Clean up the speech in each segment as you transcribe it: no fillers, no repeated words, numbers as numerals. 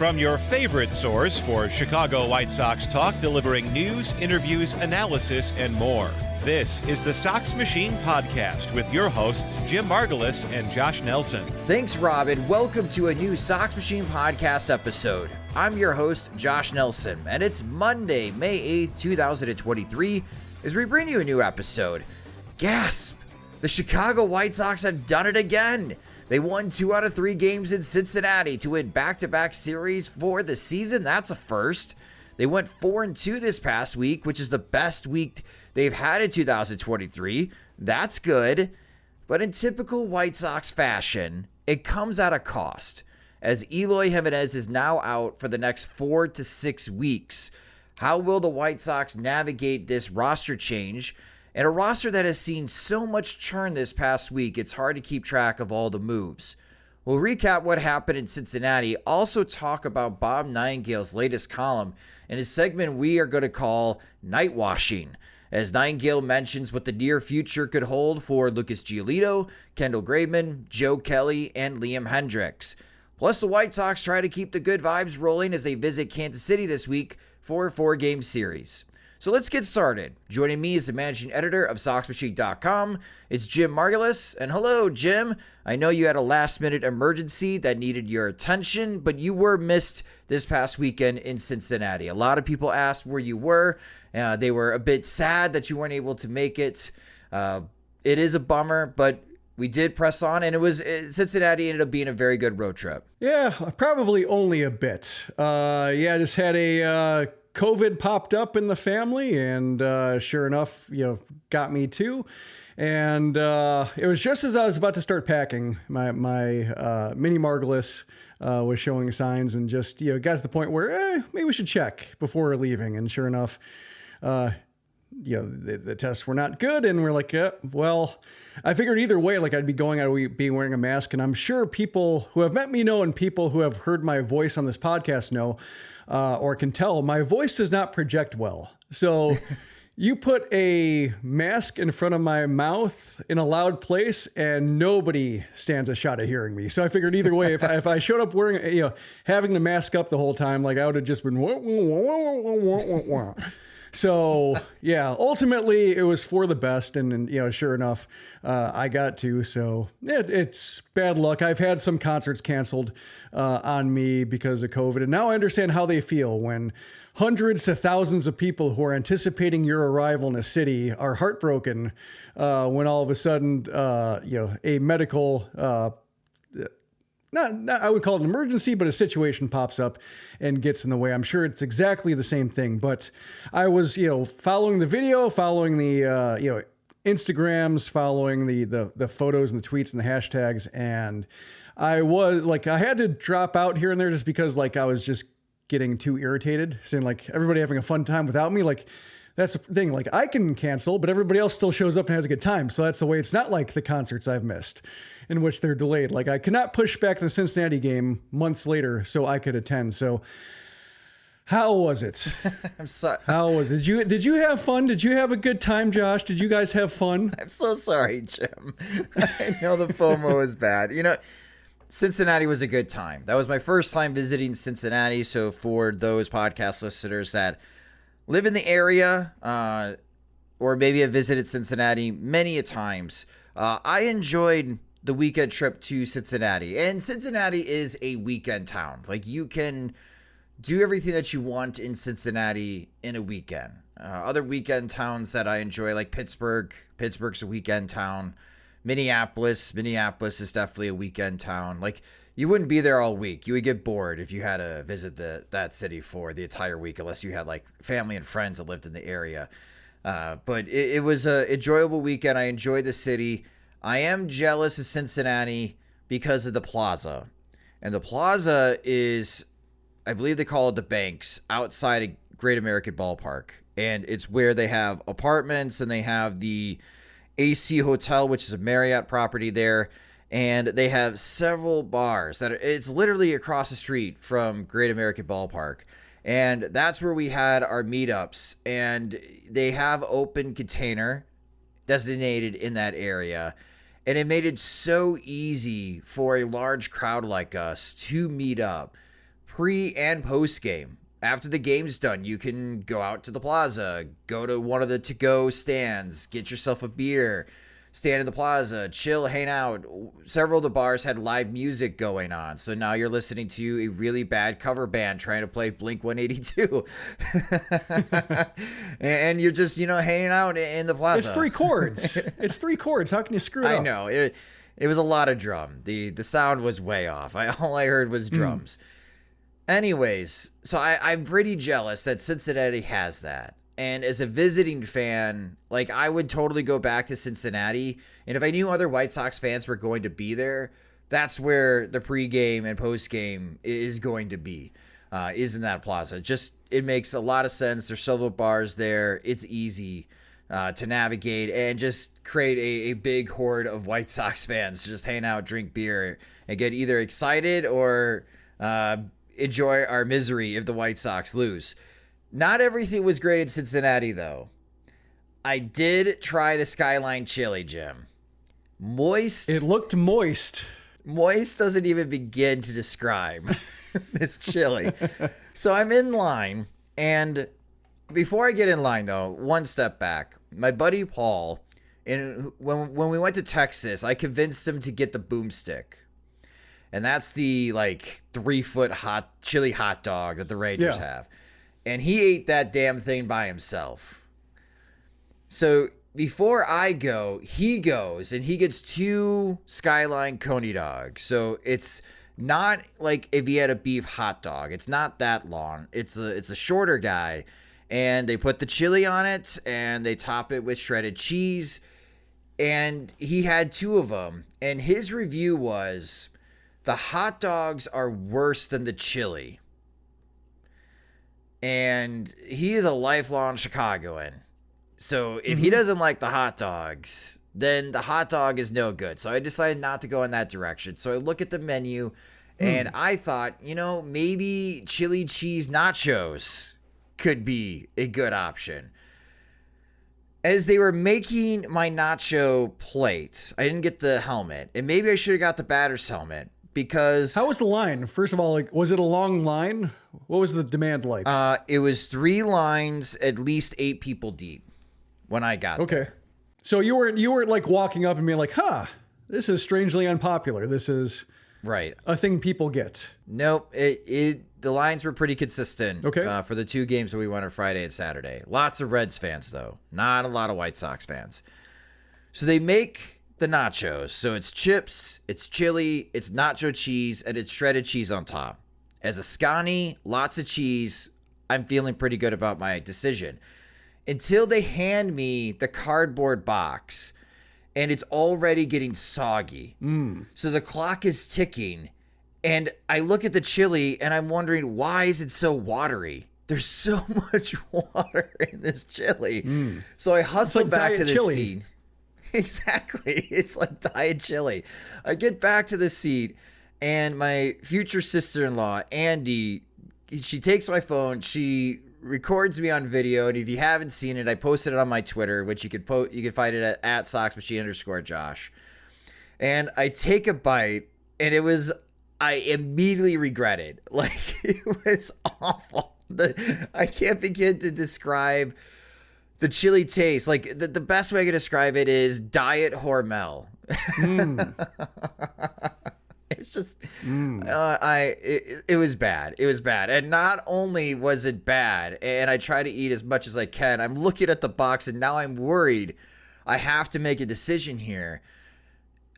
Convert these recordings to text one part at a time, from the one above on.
From your favorite source for Chicago White Sox talk, delivering news, interviews, analysis, and more. This is the Sox Machine podcast with your hosts, Jim Margulis and Josh Nelson. Thanks, Robin. Welcome to a new Sox Machine podcast episode. I'm your host, Josh Nelson, and it's Monday, May 8th, 2023, as we bring you a new episode. Gasp! The Chicago White Sox have done it again! They won 2 out of 3 games in Cincinnati to win back-to-back series for the season. That's a first. They went 4-2 this past week, which is the best week they've had in 2023. That's good. But in typical White Sox fashion, it comes at a cost, as Eloy Jimenez is now out for the next 4 to 6 weeks. How will the White Sox navigate this roster change? And a roster that has seen so much churn this past week, it's hard to keep track of all the moves. We'll recap what happened in Cincinnati, also talk about Bob Nightengale's latest column in a segment we are going to call Night Washing, as Nightengale mentions what the near future could hold for Lucas Giolito, Kendall Graveman, Joe Kelly, and Liam Hendriks. Plus, the White Sox try to keep the good vibes rolling as they visit Kansas City this week for a 4-game series. So let's get started. Joining me is the managing editor of SoxMachine.com. It's Jim Margulis. And hello, Jim. I know you had a last-minute emergency that needed your attention, but you were missed this past weekend in Cincinnati. A lot of people asked where you were. They were a bit sad that you weren't able to make it. It is a bummer, but we did press on, and Cincinnati ended up being a very good road trip. Yeah, probably only a bit. I just had a COVID popped up in the family, and sure enough, got me too. And it was just as I was about to start packing, my mini Margulis was showing signs, and just got to the point where maybe we should check before leaving. And sure enough, the tests were not good, and we're like, well, I figured either way, I'd be going, I'd be wearing a mask, and I'm sure people who have met me know, and people who have heard my voice on this podcast know, or can tell, my voice does not project well. So you put a mask in front of my mouth in a loud place, and nobody stands a shot of hearing me. So I figured either way, if I showed up wearing, having the mask up the whole time, I would have just been, So yeah, ultimately it was for the best, and sure enough, I got it too. So it's bad luck. I've had some concerts canceled on me because of COVID, and now I understand how they feel when hundreds to thousands of people who are anticipating your arrival in a city are heartbroken when all of a sudden, a medical Not, I would call it an emergency, but a situation pops up and gets in the way. I'm sure it's exactly the same thing, but I was, following the video, following the, Instagrams, following the photos and the tweets and the hashtags. And I was I had to drop out here and there just because I was just getting too irritated, seeing everybody having a fun time without me. That's the thing. I can cancel, but everybody else still shows up and has a good time. So that's the way. It's not like the concerts I've missed, in which they're delayed. I cannot push back the Cincinnati game months later so I could attend. So how was it? I'm sorry. How was it? Did you have fun? Did you have a good time, Josh? Did you guys have fun? I'm so sorry, Jim. I know the FOMO is bad. Cincinnati was a good time. That was my first time visiting Cincinnati. So for those podcast listeners that live in the area, or maybe have visited Cincinnati many a times, I enjoyed the weekend trip to Cincinnati. And Cincinnati is a weekend town. You can do everything that you want in Cincinnati in a weekend. Other weekend towns that I enjoy, like Pittsburgh's a weekend town. Minneapolis is definitely a weekend town. You wouldn't be there all week. You would get bored if you had to visit that city for the entire week, unless you had family and friends that lived in the area. But it was an enjoyable weekend. I enjoyed the city. I am jealous of Cincinnati because of the plaza. And the plaza is, I believe they call it the Banks, outside of Great American Ballpark. And it's where they have apartments, and they have the AC Hotel, which is a Marriott property there. And they have several bars it's literally across the street from Great American Ballpark. And that's where we had our meetups. And they have open container designated in that area. And it made it so easy for a large crowd like us to meet up. pre and post game. After the game's done, you can go out to the plaza, go to one of the to-go stands, get yourself a beer, stand in the plaza, chill, hang out. Several of the bars had live music going on. So now you're listening to a really bad cover band trying to play Blink-182. And you're just, hanging out in the plaza. It's 3 chords. It's 3 chords. How can you screw it up? I know. It was a lot of drum. The sound was way off. All I heard was drums. Anyways, so I'm pretty jealous that Cincinnati has that. And as a visiting fan, I would totally go back to Cincinnati. And if I knew other White Sox fans were going to be there, that's where the pregame and postgame is going to be, is in that plaza. It makes a lot of sense. There's several bars there. It's easy to navigate and just create a big horde of White Sox fans to just hang out, drink beer, and get either excited or enjoy our misery if the White Sox lose. Not everything was great in Cincinnati, though. I did try the Skyline chili, Jim. Moist. It looked moist. Moist doesn't even begin to describe this chili. So I'm in line, and before I get in line, though, one step back. My buddy Paul, and when we went to Texas, I convinced him to get the boomstick. And that's the 3-foot chili hot dog that the Rangers have. And he ate that damn thing by himself. So before I go, he goes and he gets 2 Skyline Coney dogs. So it's not like if he had a beef hot dog. It's not that long. It's a shorter guy. And they put the chili on it and they top it with shredded cheese. And he had 2 of them. And his review was, the hot dogs are worse than the chili. And he is a lifelong Chicagoan. So if he doesn't like the hot dogs, then the hot dog is no good. So I decided not to go in that direction. So I look at the menu and I thought, maybe chili cheese nachos could be a good option. As they were making my nacho plate, I didn't get the helmet. And maybe I should have got the batter's helmet. Because how was the line? First of all, was it a long line? What was the demand like? It was 3 lines, at least 8 people deep when I got there. So you weren't walking up and being like, this is strangely unpopular. This is right a thing people get. Nope. The lines were pretty consistent. Okay. For the 2 games that we went on Friday and Saturday. Lots of Reds fans though, not a lot of White Sox fans. So they make the nachos. So it's chips, it's chili, it's nacho cheese, and it's shredded cheese on top. As a Scotty, lots of cheese, I'm feeling pretty good about my decision. Until they hand me the cardboard box, and it's already getting soggy. So the clock is ticking, and I look at the chili, and I'm wondering, why is it so watery? There's so much water in this chili. So I hustle back to the seat. Exactly. It's like diet chili. I get back to the seat and my future sister-in-law, Andy, she takes my phone. She records me on video. And if you haven't seen it, I posted it on my Twitter, which you can find it at Sox Machine _Josh. And I take a bite and I immediately regret it. It was awful. I can't begin to describe the chili taste. The best way I can describe it is diet Hormel. It's just, it was bad. It was bad. And not only was it bad, and I try to eat as much as I can, I'm looking at the box and now I'm worried I have to make a decision here.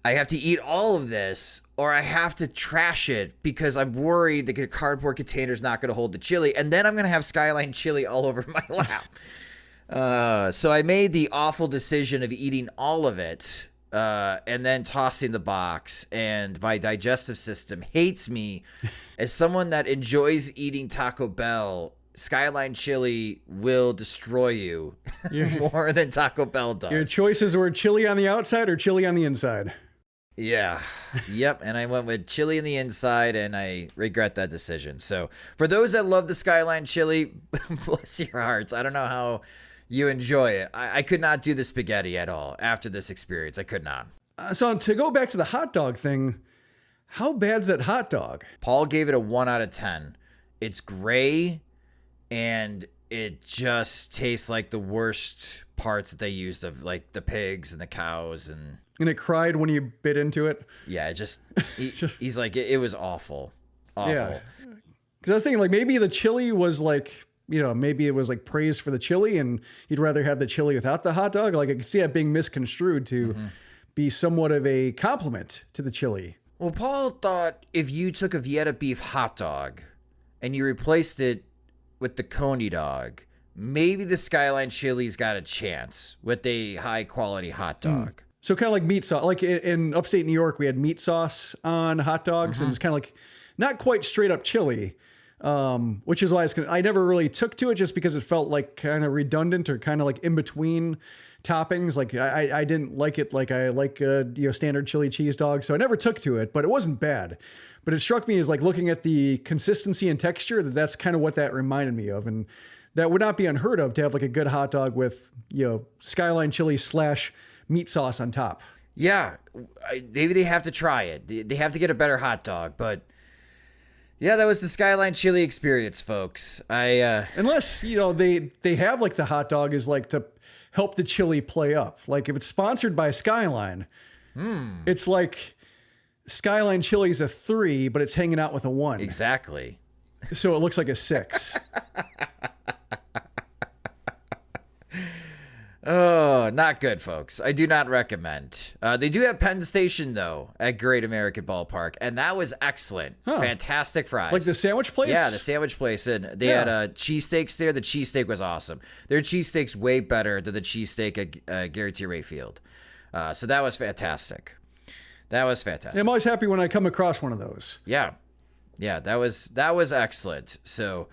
I have to eat all of this or I have to trash it because I'm worried the cardboard container is not going to hold the chili. And then I'm going to have Skyline chili all over my lap. So I made the awful decision of eating all of it and then tossing the box. And my digestive system hates me. As someone that enjoys eating Taco Bell, Skyline chili will destroy you more than Taco Bell does. Your choices were chili on the outside or chili on the inside. Yeah. Yep. And I went with chili on the inside, and I regret that decision. So for those that love the Skyline chili, bless your hearts. I don't know how you enjoy it. I could not do the spaghetti at all after this experience. I could not. So to go back to the hot dog thing, how bad's that hot dog? Paul gave it a 1 out of 10. It's gray, and it just tastes like the worst parts that they used of like the pigs and the cows and it cried when you bit into it. Yeah, he's like it was awful. Yeah. Because I was thinking like maybe the chili was like, maybe it was like praise for the chili and you'd rather have the chili without the hot dog. Like I could see that being misconstrued to be somewhat of a compliment to the chili. Well, Paul thought if you took a Vieta beef hot dog and you replaced it with the Coney dog, maybe the Skyline chili's got a chance with a high quality hot dog. So kind of like meat sauce. Like in upstate New York, we had meat sauce on hot dogs and it's kind of like not quite straight up chili. Which is why I never really took to it just because it felt like kind of redundant or kind of like in between toppings. Like I didn't like it like I like standard chili cheese dog. So I never took to it, but it wasn't bad. But it struck me as like looking at the consistency and texture that's kind of what that reminded me of. And that would not be unheard of to have like a good hot dog with, Skyline chili / meat sauce on top. Yeah. Maybe they have to try it. They have to get a better hot dog, but yeah, that was the Skyline chili experience, folks. Unless, they have like the hot dog is like to help the chili play up. Like if it's sponsored by Skyline, it's like Skyline chili's a 3, but it's hanging out with a 1. Exactly. So it looks like a 6. Oh, not good, folks. I do not recommend. They do have Penn Station, though, at Great American Ballpark, and that was excellent. Fantastic fries. Like the sandwich place? Yeah, the sandwich place. And they had cheesesteaks there. The cheesesteak was awesome. Their cheesesteak's way better than the cheesesteak at Gary T. Rayfield. So that was fantastic. I'm always happy when I come across one of those. Yeah, that was excellent. So,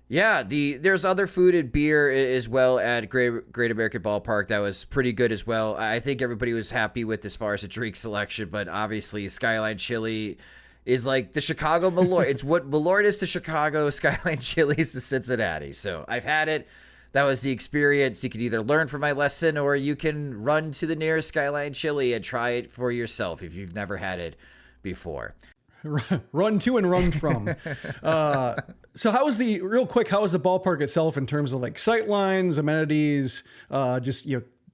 yeah, there's other food and beer as well at Great American Ballpark that was pretty good as well. I think everybody was happy with as far as the drink selection, but obviously Skyline Chili is like the Chicago Malort. It's what Malort is to Chicago, Skyline Chili is to Cincinnati. So I've had it. That was the experience. You can either learn from my lesson or you can run to the nearest Skyline Chili and try it for yourself if you've never had it before. Run to and run from. So how was the ballpark itself in terms of like sight lines, amenities, just,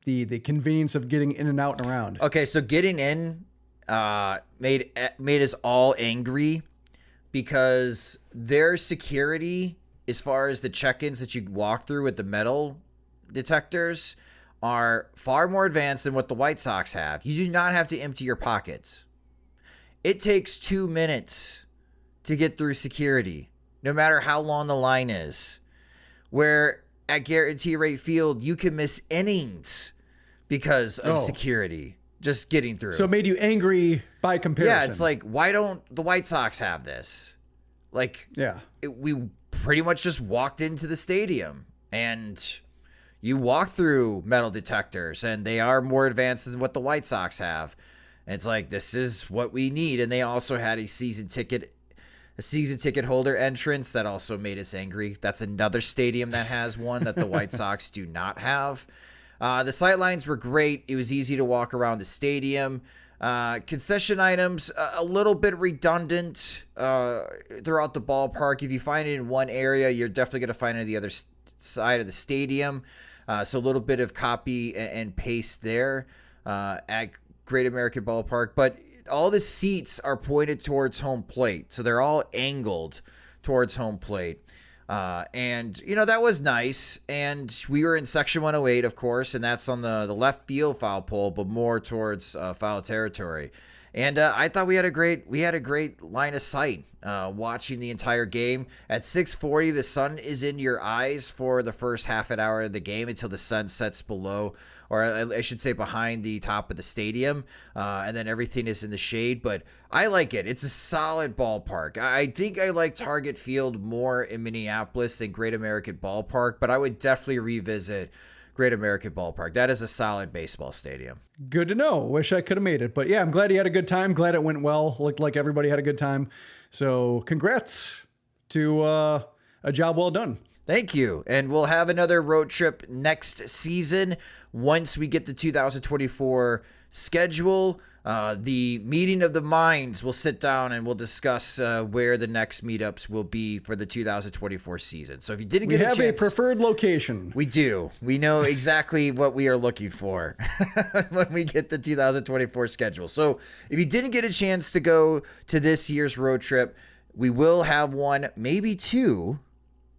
the convenience of getting in and out and around? Okay. So getting in, made us all angry because their security, as far as the check-ins that you walk through with the metal detectors, are far more advanced than what the White Sox have. You do not have to empty your pockets. It takes 2 minutes to get through security, no matter how long the line is. Where at Guarantee Rate Field, you can miss innings because of security just getting through. So it made you angry by comparison. Yeah, it's like, why don't the White Sox have this? Like, we pretty much just walked into the stadium and you walk through metal detectors and they are more advanced than what the White Sox have. And it's like, this is what we need. And they also had a season ticket holder entrance that also made us angry. That's another stadium that has one that the White Sox do not have. The sight lines were great. It was easy to walk around the stadium. Concession items, a little bit redundant throughout the ballpark. If you find it in one area, you're definitely going to find it on the other side of the stadium. So a little bit of copy and paste there at Great American Ballpark. But all the seats are pointed towards home plate. So they're all angled towards home plate. And, that was nice. And we were in section 108, of course, and that's on the left field foul pole, but more towards foul territory. And I thought we had a great line of sight watching the entire game. At 6:40, the sun is in your eyes for the first half an hour of the game until the sun sets below, or I should say behind the top of the stadium, and then everything is in the shade. But I like it. It's a solid ballpark. I think I like Target Field more in Minneapolis than Great American Ballpark, but I would definitely revisit Great American Ballpark. That is a solid baseball stadium. Good to know. Wish I could have made it. But yeah, I'm glad you had a good time. Glad it went well. Looked like everybody had a good time. So congrats to a job well done. Thank you. And we'll have another road trip next season once we get the 2024 schedule. The meeting of the minds will sit down and we'll discuss where the next meetups will be for the 2024 season. So if you didn't get a chance, we have a preferred location. We do. We know exactly what we are looking for when we get the 2024 schedule. So if you didn't get a chance to go to this year's road trip, we will have one, maybe two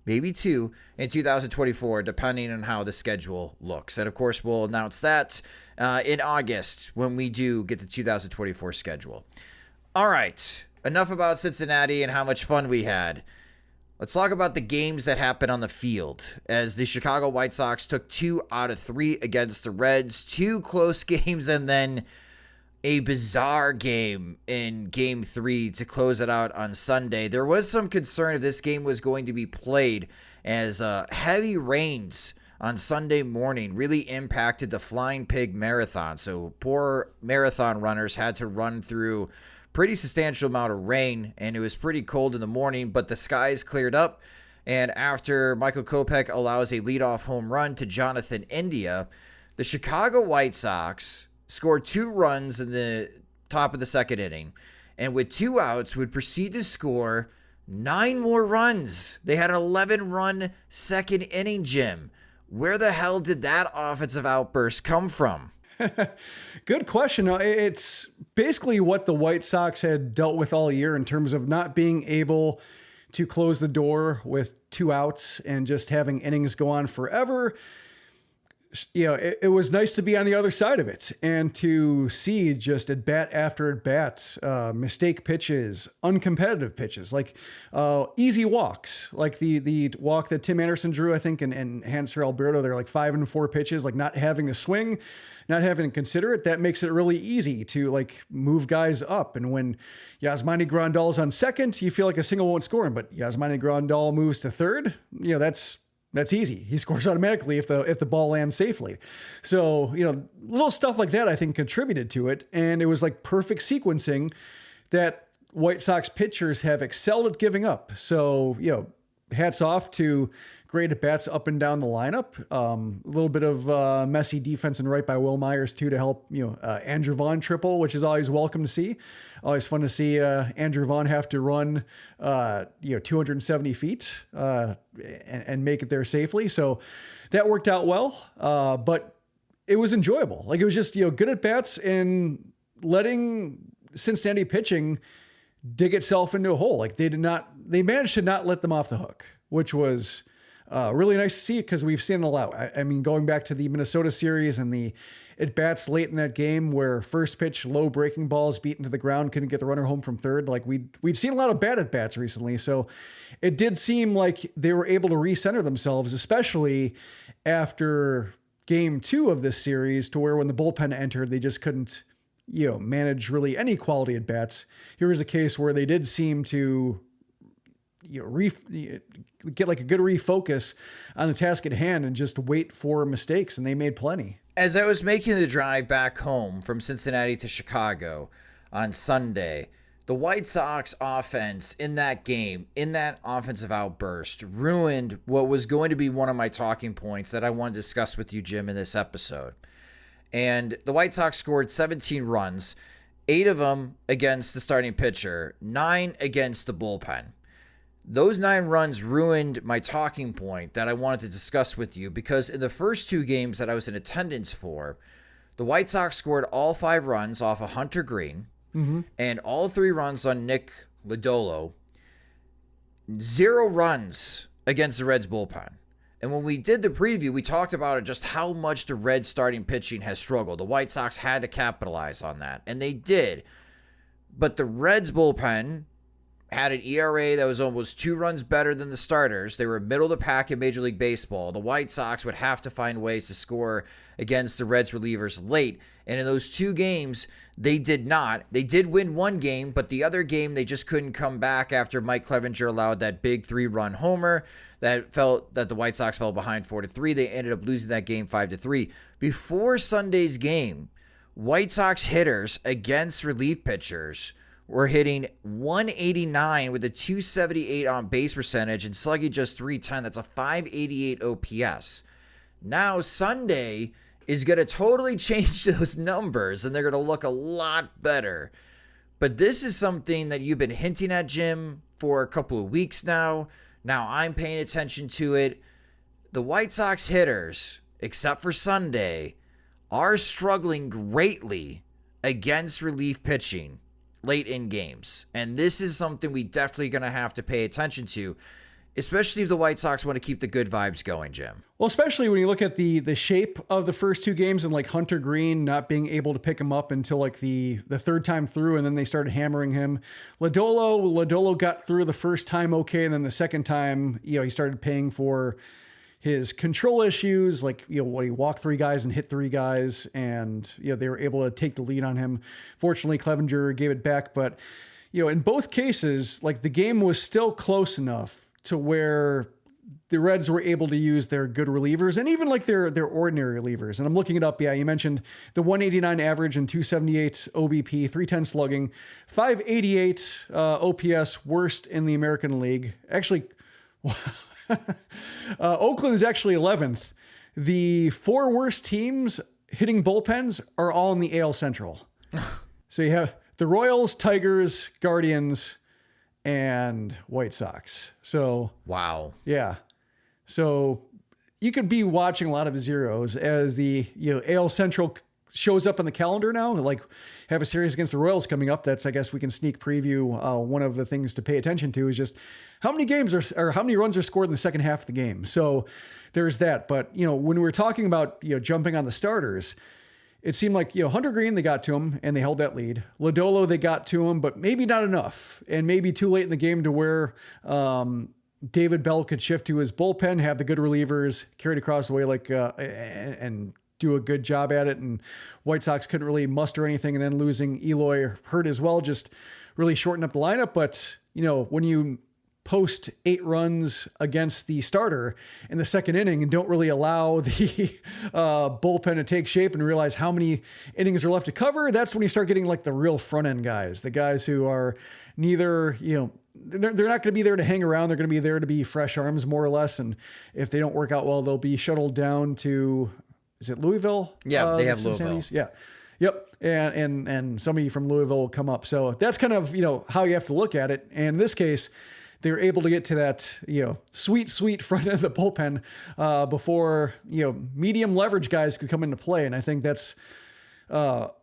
in 2024, depending on how the schedule looks. And of course, we'll announce that in August when we do get the 2024 schedule. All right, enough about Cincinnati and how much fun we had. Let's talk about the games that happened on the field, as the Chicago White Sox took 2 out of 3 against the Reds, 2 close games, and then a bizarre game in Game 3 to close it out on Sunday. There was some concern if this game was going to be played, as heavy rains on Sunday morning really impacted the Flying Pig Marathon. So poor marathon runners had to run through pretty substantial amount of rain, and it was pretty cold in the morning, but the skies cleared up. And after Michael Kopech allows a leadoff home run to Jonathan India, the Chicago White Sox scored 2 runs in the top of the second inning, and with 2 outs would proceed to score 9 more runs. They had an 11-run second inning, Jim. Where the hell did that offensive outburst come from? Good question. It's basically what the White Sox had dealt with all year in terms of not being able to close the door with 2 outs and just having innings go on forever. You know, it was nice to be on the other side of it and to see just at bat after at bat, mistake pitches, uncompetitive pitches, like easy walks, like the walk that Tim Anderson drew, I think, and Hanser Alberto. They're like 5 and 4 pitches, like not having a swing, not having to consider it. That makes it really easy to like move guys up. And when Yasmani Grandal's on second, you feel like a single won't score him, but Yasmani Grandal moves to third. You know, that's easy. He scores automatically if the ball lands safely. So, you know, little stuff like that, I think, contributed to it. And it was like perfect sequencing that White Sox pitchers have excelled at giving up. So, you know, hats off to great at-bats up and down the lineup. A little bit of messy defense and right by Will Myers, too, to help, you know, Andrew Vaughn triple, which is always welcome to see. Always fun to see Andrew Vaughn have to run, 270 feet and make it there safely. So that worked out well, but it was enjoyable. Like, it was just, you know, good at-bats and letting Cincinnati pitching dig itself into a hole. Like, they managed to not let them off the hook, which was really nice to see, because we've seen a lot. I mean, going back to the Minnesota series and the at-bats late in that game where first pitch, low breaking balls beaten to the ground, couldn't get the runner home from third. Like, we'd seen a lot of bad at-bats recently. So it did seem like they were able to recenter themselves, especially after Game 2 of this series, to where when the bullpen entered, they just couldn't, you know, manage really any quality at-bats. Here was a case where they did seem to, you know, get like a good refocus on the task at hand and just wait for mistakes, and they made plenty. As I was making the drive back home from Cincinnati to Chicago on Sunday, the White Sox offense in that game, in that offensive outburst, ruined what was going to be one of my talking points that I want to discuss with you, Jim, in this episode. And the White Sox scored 17 runs, 8 of them against the starting pitcher, 9 against the bullpen. Those 9 runs ruined my talking point that I wanted to discuss with you, because in the first 2 games that I was in attendance for, the White Sox scored all 5 runs off of Hunter Green, and all 3 runs on Nick Lodolo, 0 runs against the Reds bullpen. And when we did the preview, we talked about just how much the Reds starting pitching has struggled. The White Sox had to capitalize on that, and they did. But the Reds bullpen had an ERA that was almost 2 runs better than the starters. They were middle of the pack in Major League Baseball. The White Sox would have to find ways to score against the Reds relievers late. And in those 2 games, they did not. They did win 1 game, but the other game they just couldn't come back after Mike Clevenger allowed that big 3-run homer that the White Sox fell behind 4-3. They ended up losing that game 5-3. Before Sunday's game, White Sox hitters against relief pitchers were hitting 189 with a 278 on base percentage and slugging just 310. That's a 588 OPS. Now, Sunday, is going to totally change those numbers, and they're going to look a lot better. But this is something that you've been hinting at, Jim, for a couple of weeks now. Now I'm paying attention to it. The White Sox hitters, except for Sunday, are struggling greatly against relief pitching late in games. And this is something we definitely going to have to pay attention to, especially if the White Sox want to keep the good vibes going, Jim. Well, especially when you look at the shape of the first two games and like Hunter Green not being able to pick him up until like the third time through, and then they started hammering him. Lodolo got through the first time okay, and then the second time, he started paying for his control issues, like, when he walked three guys and hit three guys, and, they were able to take the lead on him. Fortunately, Clevenger gave it back. But, in both cases, like, the game was still close enough to where the Reds were able to use their good relievers and even like their ordinary relievers. And I'm looking it up. Yeah, you mentioned the 189 average and 278 OBP, 310 slugging, 588 OPS, worst in the American League. Actually, Oakland is actually 11th. The four worst teams hitting bullpens are all in the AL Central. So you have the Royals, Tigers, Guardians, and White Sox. So wow. Yeah. So you could be watching a lot of zeros as the AL Central shows up on the calendar now. Like, have a series against the Royals coming up. That's, I guess, we can sneak preview. One of the things to pay attention to is just how many games or how many runs are scored in the second half of the game. So there's that. But when we're talking about jumping on the starters, it seemed like Hunter Green, they got to him and they held that lead. Lodolo, they got to him, but maybe not enough, and maybe too late in the game to where David Bell could shift to his bullpen, have the good relievers carried across the way, and do a good job at it. And White Sox couldn't really muster anything, and then losing Eloy hurt as well, just really shortened up the lineup. But when you post 8 runs against the starter in the second inning and don't really allow the bullpen to take shape and realize how many innings are left to cover, that's when you start getting like the real front end guys, the guys who are neither, they're not going to be there to hang around. They're going to be there to be fresh arms, more or less. And if they don't work out well, they'll be shuttled down to, is it Louisville? Yeah, they have Cincinnati? Louisville. Yeah. Yep. And somebody from Louisville will come up. So that's kind of, how you have to look at it. And in this case, they were able to get to that, sweet front end of the bullpen before, medium leverage guys could come into play. And I think that's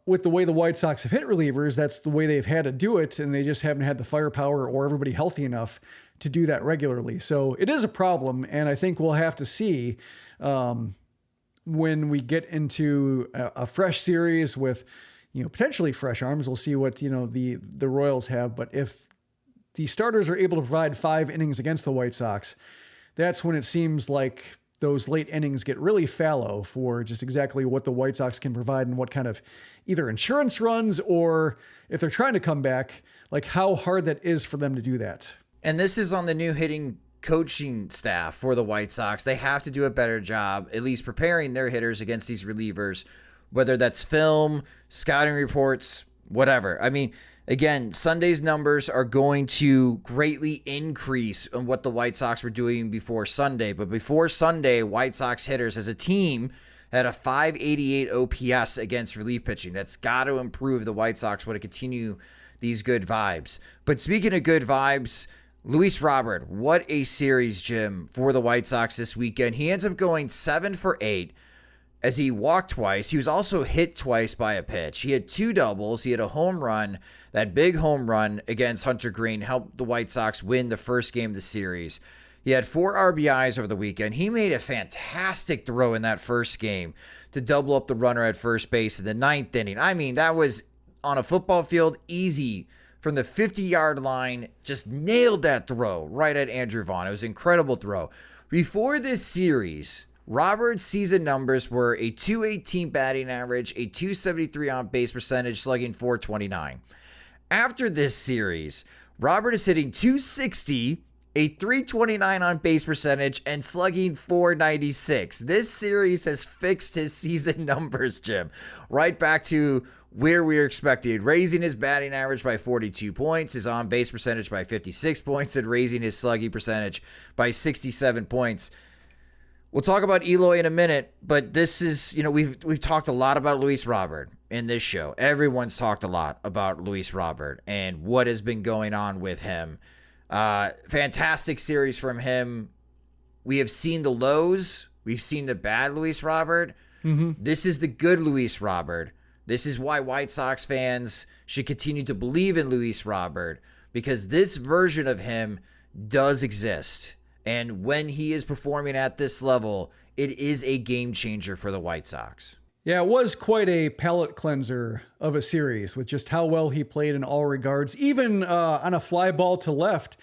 with the way the White Sox have hit relievers, that's the way they've had to do it. And they just haven't had the firepower or everybody healthy enough to do that regularly. So it is a problem. And I think we'll have to see when we get into a fresh series with, potentially fresh arms, we'll see what, the Royals have. But if the starters are able to provide 5 innings against the White Sox, that's when it seems like those late innings get really fallow for just exactly what the White Sox can provide and what kind of either insurance runs, or if they're trying to come back, like how hard that is for them to do that. And this is on the new hitting coaching staff for the White Sox. They have to do a better job, at least preparing their hitters against these relievers, whether that's film, scouting reports, whatever. I mean, again, Sunday's numbers are going to greatly increase on what the White Sox were doing before Sunday. But before Sunday, White Sox hitters as a team had a 588 OPS against relief pitching. That's got to improve. The White Sox want to continue these good vibes. But speaking of good vibes, Luis Robert, what a series, Jim, for the White Sox this weekend. He ends up going 7 for 8. As he walked twice. He was also hit twice by a pitch. He had 2 doubles. He had a home run. That big home run against Hunter Green helped the White Sox win the first game of the series. He had 4 RBIs over the weekend. He made a fantastic throw in that first game to double up the runner at first base in the 9th inning. I mean, that was on a football field easy from the 50-yard line. Just nailed that throw right at Andrew Vaughn. It was an incredible throw. Before this series, Robert's season numbers were a .218 batting average, a .273 on base percentage, slugging .429. After this series, Robert is hitting .260, a .329 on base percentage, and slugging .496. This series has fixed his season numbers, Jim, right back to where we were expected, raising his batting average by 42 points, his on base percentage by 56 points, and raising his slugging percentage by 67 points. We'll talk about Eloy in a minute, but this is, we've talked a lot about Luis Robert in this show. Everyone's talked a lot about Luis Robert and what has been going on with him. Fantastic series from him. We have seen the lows. We've seen the bad Luis Robert. Mm-hmm. This is the good Luis Robert. This is why White Sox fans should continue to believe in Luis Robert, because this version of him does exist. And when he is performing at this level, it is a game changer for the White Sox. Yeah, it was quite a palate cleanser of a series with just how well he played in all regards. Even on a fly ball to left,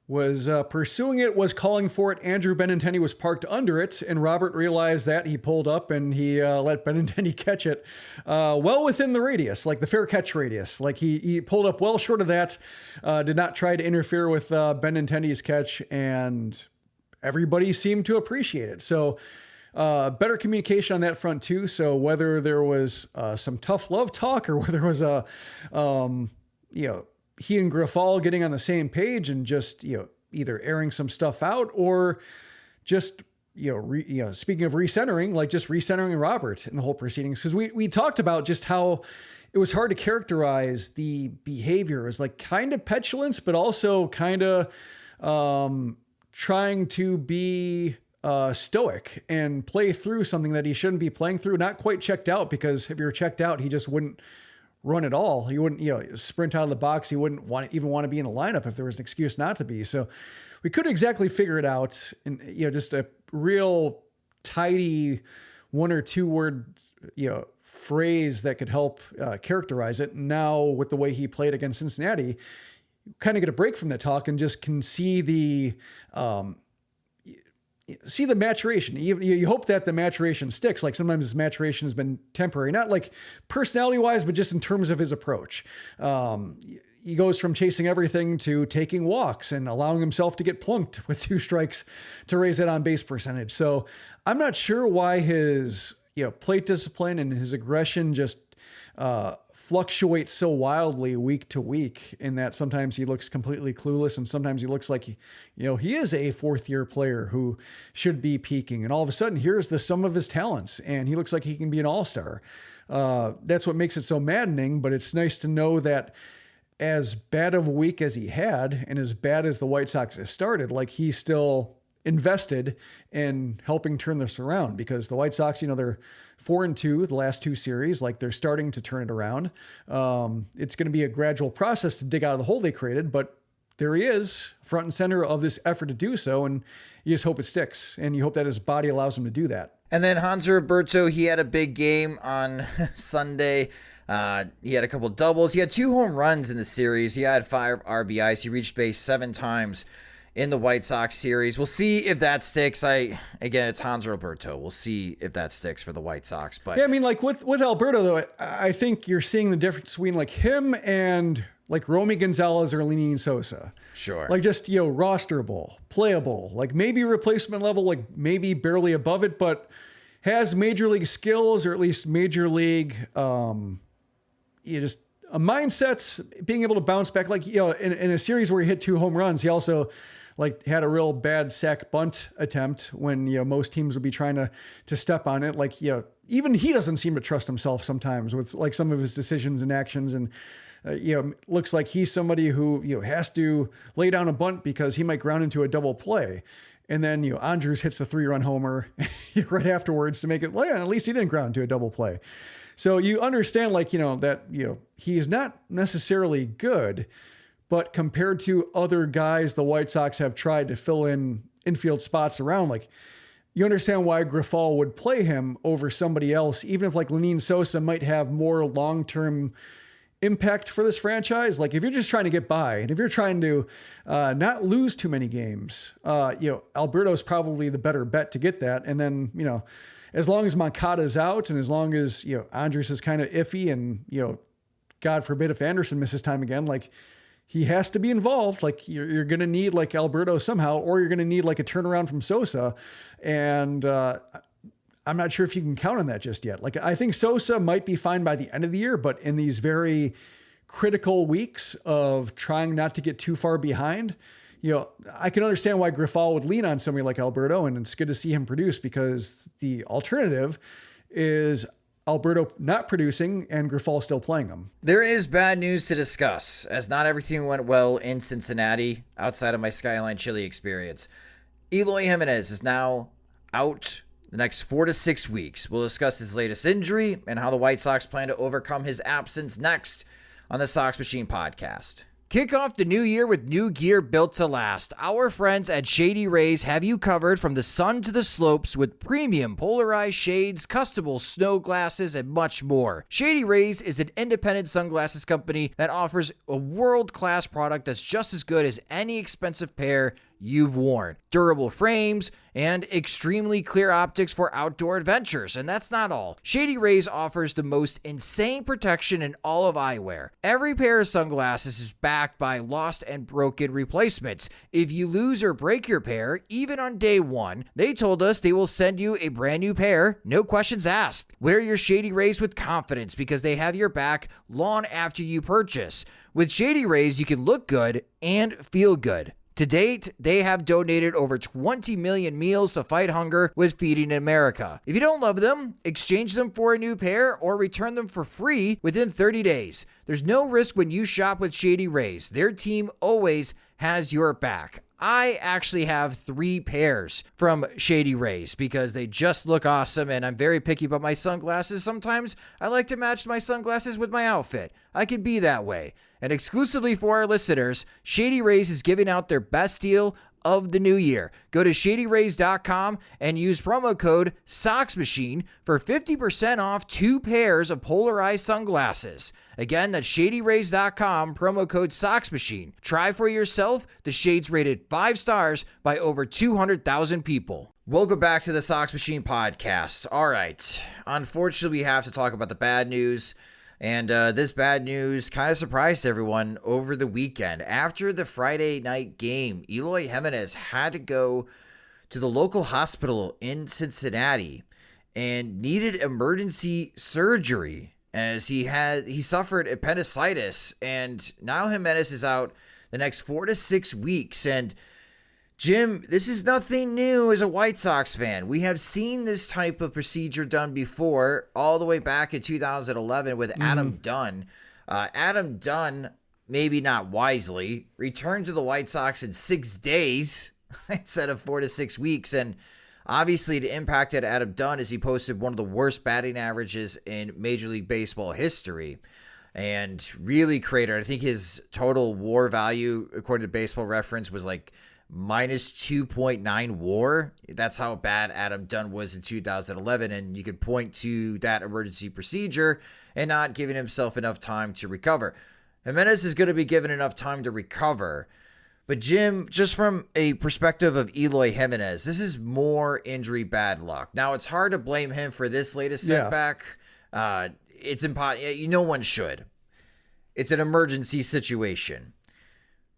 was pursuing it, was calling for it. Andrew Benintendi was parked under it, and Robert realized that. He pulled up, and he let Benintendi catch it well within the radius, like the fair catch radius. Like he pulled up well short of that, did not try to interfere with Benintendi's catch, and everybody seemed to appreciate it. So better communication on that front too. So whether there was some tough love talk or whether it was he and Grifol getting on the same page and just, either airing some stuff out or just, speaking of recentering, like just recentering Robert in the whole proceedings. Cause we talked about just how it was hard to characterize the behavior as like kind of petulance, but also kind of, trying to be, stoic and play through something that he shouldn't be playing through. Not quite checked out, because if you're checked out, he just wouldn't run at all. He wouldn't, sprint out of the box. He wouldn't even want to be in the lineup if there was an excuse not to be. So we couldn't exactly figure it out. And, just a real tidy 1 or 2 word, phrase that could help characterize it. Now with the way he played against Cincinnati, you kind of get a break from that talk and just can see the maturation. You hope that the maturation sticks. Like sometimes his maturation has been temporary, not like personality wise, but just in terms of his approach. He goes from chasing everything to taking walks and allowing himself to get plunked with 2 strikes to raise that on base percentage. So I'm not sure why his, plate discipline and his aggression just, fluctuates so wildly week to week, in that sometimes he looks completely clueless and sometimes he looks like, he is a 4th-year player who should be peaking. And all of a sudden, here's the sum of his talents and he looks like he can be an all-star. That's what makes it so maddening, but it's nice to know that as bad of a week as he had and as bad as the White Sox have started, like he's still invested in helping turn this around, because the White Sox, they're 4-2 the last 2 series. Like they're starting to turn it around. It's going to be a gradual process to dig out of the hole they created, but there he is front and center of this effort to do so. And you just hope it sticks, and you hope that his body allows him to do that. And then Hanser Roberto, he had a big game on Sunday. He had a couple doubles. He had 2 home runs in the series. He had 5 RBIs. He reached base 7 times in the White Sox series. We'll see if that sticks. It's Hanser Roberto. We'll see if that sticks for the White Sox. But yeah, I mean, like with Alberto though, I think you're seeing the difference between like him and like Romy Gonzalez or Lenyn Sosa. Sure. Like just, rosterable, playable, like maybe replacement level, like maybe barely above it, but has major league skills, or at least major league, just a mindset, being able to bounce back. Like, in a series where he hit 2 home runs, he also like had a real bad sack bunt attempt when, most teams would be trying to step on it. Like, even he doesn't seem to trust himself sometimes with like some of his decisions and actions. And, looks like he's somebody who, has to lay down a bunt because he might ground into a double play. And then, Andrews hits the 3-run homer right afterwards to make it, at least he didn't ground into a double play. So you understand, like, that, he is not necessarily good, but compared to other guys the White Sox have tried to fill in infield spots around, like, you understand why Grifol would play him over somebody else, even if like Lenyn Sosa might have more long-term impact for this franchise. Like if you're just trying to get by and if you're trying to not lose too many games, Alberto's probably the better bet to get that. And then, as long as Moncada's out and as long as, Andres is kind of iffy and, God forbid if Anderson misses time again, like he has to be involved. Like you're going to need like Alberto somehow, or you're going to need like a turnaround from Sosa. And I'm not sure if you can count on that just yet. Like I think Sosa might be fine by the end of the year, but in these very critical weeks of trying not to get too far behind, I can understand why Grifol would lean on somebody like Alberto, and it's good to see him produce, because the alternative is Alberto not producing and Grifol still playing him. There is bad news to discuss, as not everything went well in Cincinnati outside of my Skyline Chili experience. Eloy Jimenez is now out the next 4 to 6 weeks. We'll discuss his latest injury and how the White Sox plan to overcome his absence next on the Sox Machine podcast. Kick off the new year with new gear built to last. Our friends at Shady Rays have you covered from the sun to the slopes with premium polarized shades, customable snow glasses, and much more. Shady Rays is an independent sunglasses company that offers a world-class product that's just as good as any expensive pair you've worn. Durable frames and extremely clear optics for outdoor adventures. And that's not all. Shady Rays offers the most insane protection in all of eyewear. Every pair of sunglasses is backed by lost and broken replacements. If you lose or break your pair, even on day one, they told us they will send you a brand new pair, no questions asked. Wear your Shady Rays with confidence because they have your back long after you purchase. With Shady Rays, you can look good and feel good. To date, they have donated over 20 million meals to fight hunger with Feeding America. If you don't love them, exchange them for a new pair or return them for free within 30 days. There's no risk when you shop with Shady Rays. Their team always has your back. I actually have 3 pairs from Shady Rays because they just look awesome, and I'm very picky about my sunglasses. Sometimes I like to match my sunglasses with my outfit. I can be that way. And exclusively for our listeners, Shady Rays is giving out their best deal of the new year. Go to shadyrays.com and use promo code SOXMachine for 50% off 2 pairs of polarized sunglasses. Again, that's shadyrays.com, promo code SOXMachine. Try for yourself the shades rated 5 stars by over 200,000 people. Welcome back to the Sox Machine podcast. All right. Unfortunately, we have to talk about the bad news. And this bad news kind of surprised everyone over the weekend. After the Friday night game, Eloy Jimenez had to go to the local hospital in Cincinnati and needed emergency surgery as he suffered appendicitis. And now Jimenez is out the next 4 to 6 weeks. And Jim, this is nothing new as a White Sox fan. We have seen this type of procedure done before, all the way back in 2011 with Adam Dunn. Adam Dunn, maybe not wisely, returned to the White Sox in 6 days instead of 4 to 6 weeks. And obviously it impacted Adam Dunn as he posted one of the worst batting averages in Major League Baseball history. And really cratered. I think his total WAR value, according to Baseball Reference, was like minus 2.9 WAR. That's how bad Adam Dunn was in 2011. And you could point to that emergency procedure and not giving himself enough time to recover. Jimenez is going to be given enough time to recover. But Jim, just from a perspective of Eloy Jimenez, this is more injury bad luck. Now, it's hard to blame him for this latest setback. It's impossible. No one should. It's an emergency situation.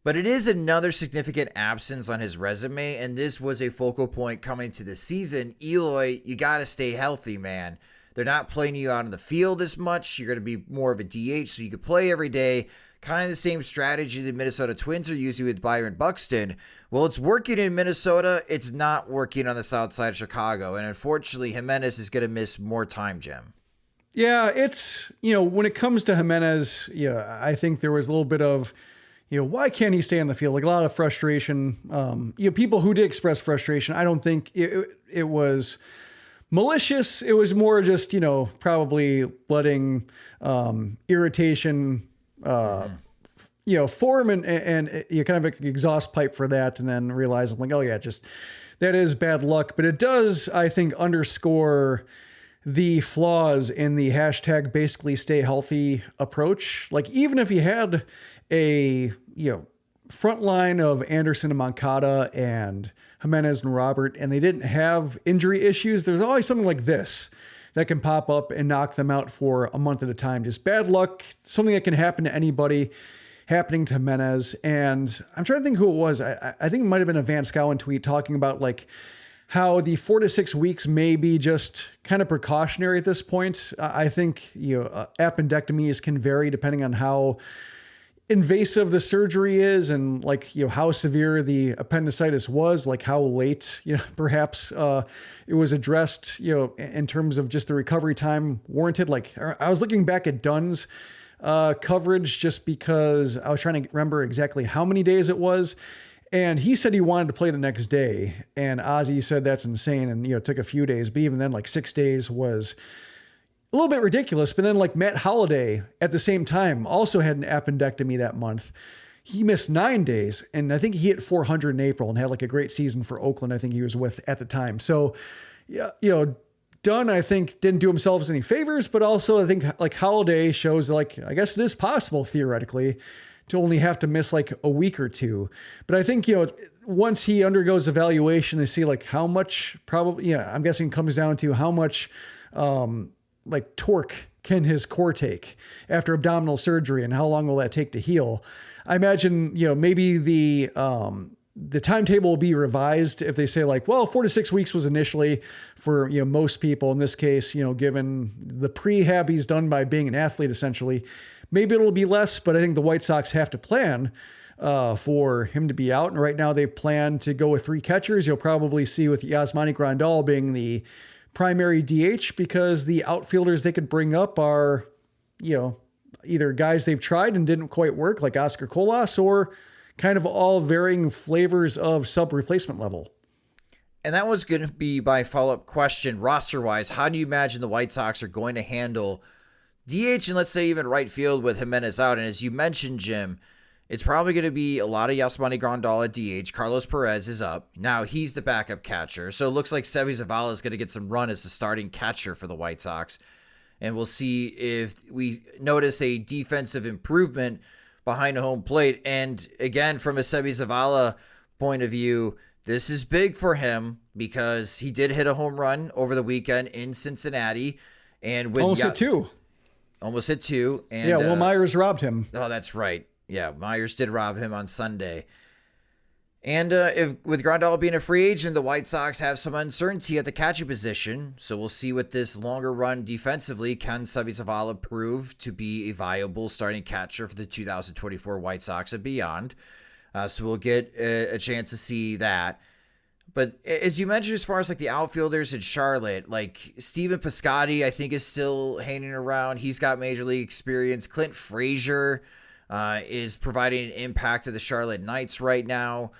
But it is another significant absence on his resume, and this was a focal point coming to the season. Eloy, you got to stay healthy, man. They're not playing you out on the field as much. You're going to be more of a DH, so you could play every day. Kind of the same strategy the Minnesota Twins are using with Byron Buxton. Well, it's working in Minnesota. It's not working on the south side of Chicago, and unfortunately, Jimenez is going to miss more time, Jim. Yeah, it's, when it comes to Jimenez, I think there was a little bit of, why can't he stay on the field? Like a lot of frustration. People who did express frustration, I don't think it was malicious. It was more just, probably letting irritation, form and you kind of like exhaust pipe for that. And then realize, I'm like, oh yeah, just that is bad luck. But it does, I think, underscore the flaws in the hashtag basically stay healthy approach. Like even if he had a front line of Anderson and Moncada and Jimenez and Robert, and they didn't have injury issues, there's always something like this that can pop up and knock them out for a month at a time. Just bad luck, something that can happen to anybody, happening to Jimenez. And I'm trying to think who it was. I think it might have been a Van Scowen tweet talking about like how the 4 to 6 weeks may be just kind of precautionary at this point. I think appendectomies can vary depending on how invasive the surgery is and like, how severe the appendicitis was, like how late, perhaps it was addressed, in terms of just the recovery time warranted. Like I was looking back at Dunn's coverage just because I was trying to remember exactly how many days it was. And he said he wanted to play the next day. And Ozzie said that's insane. And, it took a few days, but even then like 6 days was a little bit ridiculous. But then like Matt Holliday at the same time also had an appendectomy that month. He missed 9 days. And I think he hit 400 in April and had like a great season for Oakland. I think he was with at the time. So, Dunn, I think, didn't do himself any favors, but also I think like Holliday shows like, I guess it is possible theoretically to only have to miss like a week or two. But I think, once he undergoes evaluation to see like how much probably, I'm guessing it comes down to how much like torque can his core take after abdominal surgery and how long will that take to heal. I imagine, maybe the timetable will be revised if they say like, well, 4 to 6 weeks was initially for, most people in this case, given the prehab he's done by being an athlete, essentially. Maybe it'll be less, but I think the White Sox have to plan for him to be out. And right now they plan to go with 3 catchers. You'll probably see with Yasmani Grandal being the primary DH because the outfielders they could bring up are, either guys they've tried and didn't quite work like Oscar Colas or kind of all varying flavors of sub-replacement level. And that was going to be my follow-up question, roster-wise. How do you imagine the White Sox are going to handle DH and let's say even right field with Jimenez out? And as you mentioned, Jim, it's probably going to be a lot of Yasmani Grandal at DH. Carlos Perez is up. Now he's the backup catcher. So it looks like Seby Zavala is going to get some run as the starting catcher for the White Sox. And we'll see if we notice a defensive improvement behind home plate. And again, from a Seby Zavala point of view, this is big for him because he did hit a home run over the weekend in Cincinnati. And with almost hit 2. Almost hit 2. And, yeah, Will Myers robbed him. Oh, that's right. Yeah, Myers did rob him on Sunday. And if with Grandal being a free agent, the White Sox have some uncertainty at the catcher position. So we'll see what this longer run defensively can Seby Zavala prove to be a viable starting catcher for the 2024 White Sox and beyond. So we'll get a chance to see that. But as you mentioned, as far as like the outfielders in Charlotte, like Steven Piscotty, I think is still hanging around. He's got major league experience. Clint Frazier is providing an impact to the Charlotte Knights right now.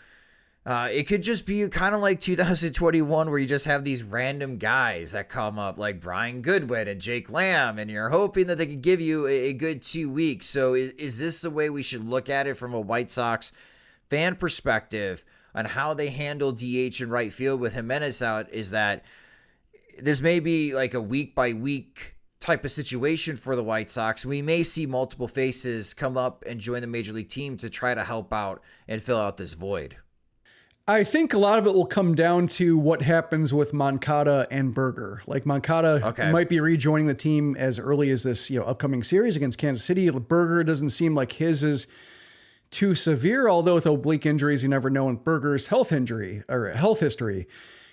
It could just be kind of like 2021 where you just have these random guys that come up like Brian Goodwin and Jake Lamb, and you're hoping that they can give you a good 2 weeks. So is this the way we should look at it from a White Sox fan perspective on how they handle DH and right field with Jimenez out? Is that this may be like a week by week type of situation for the White Sox. We may see multiple faces come up and join the major league team to try to help out and fill out this void. I think a lot of it will come down to what happens with Moncada and Berger. Like Moncada might be rejoining the team as early as this, upcoming series against Kansas City. Berger doesn't seem like his is too severe, although with oblique injuries, you never know. In Berger's health history,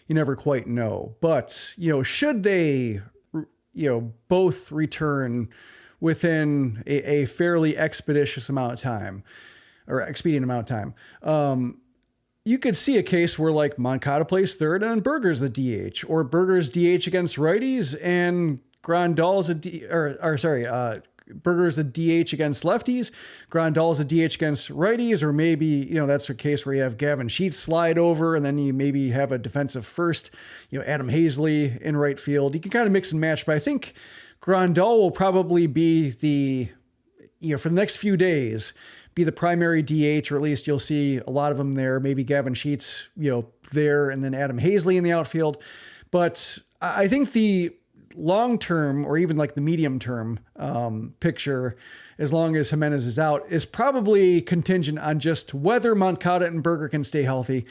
you never quite know. But, should they, both return within a fairly expedient amount of time, you could see a case where like Moncada plays third and Berger's the DH, or Berger's DH against righties and Grandal's Berger's a DH against lefties, Grandal's a DH against righties, or maybe, that's a case where you have Gavin Sheets slide over and then you maybe have a defensive first, Adam Hazley in right field. You can kind of mix and match, but I think Grandal will probably be for the next few days, be the primary DH, or at least you'll see a lot of them there. Maybe Gavin Sheets, there, and then Adam Hazley in the outfield. But I think the long-term or even like the medium-term picture, as long as Jimenez is out, is probably contingent on just whether Moncada and Berger can stay healthy.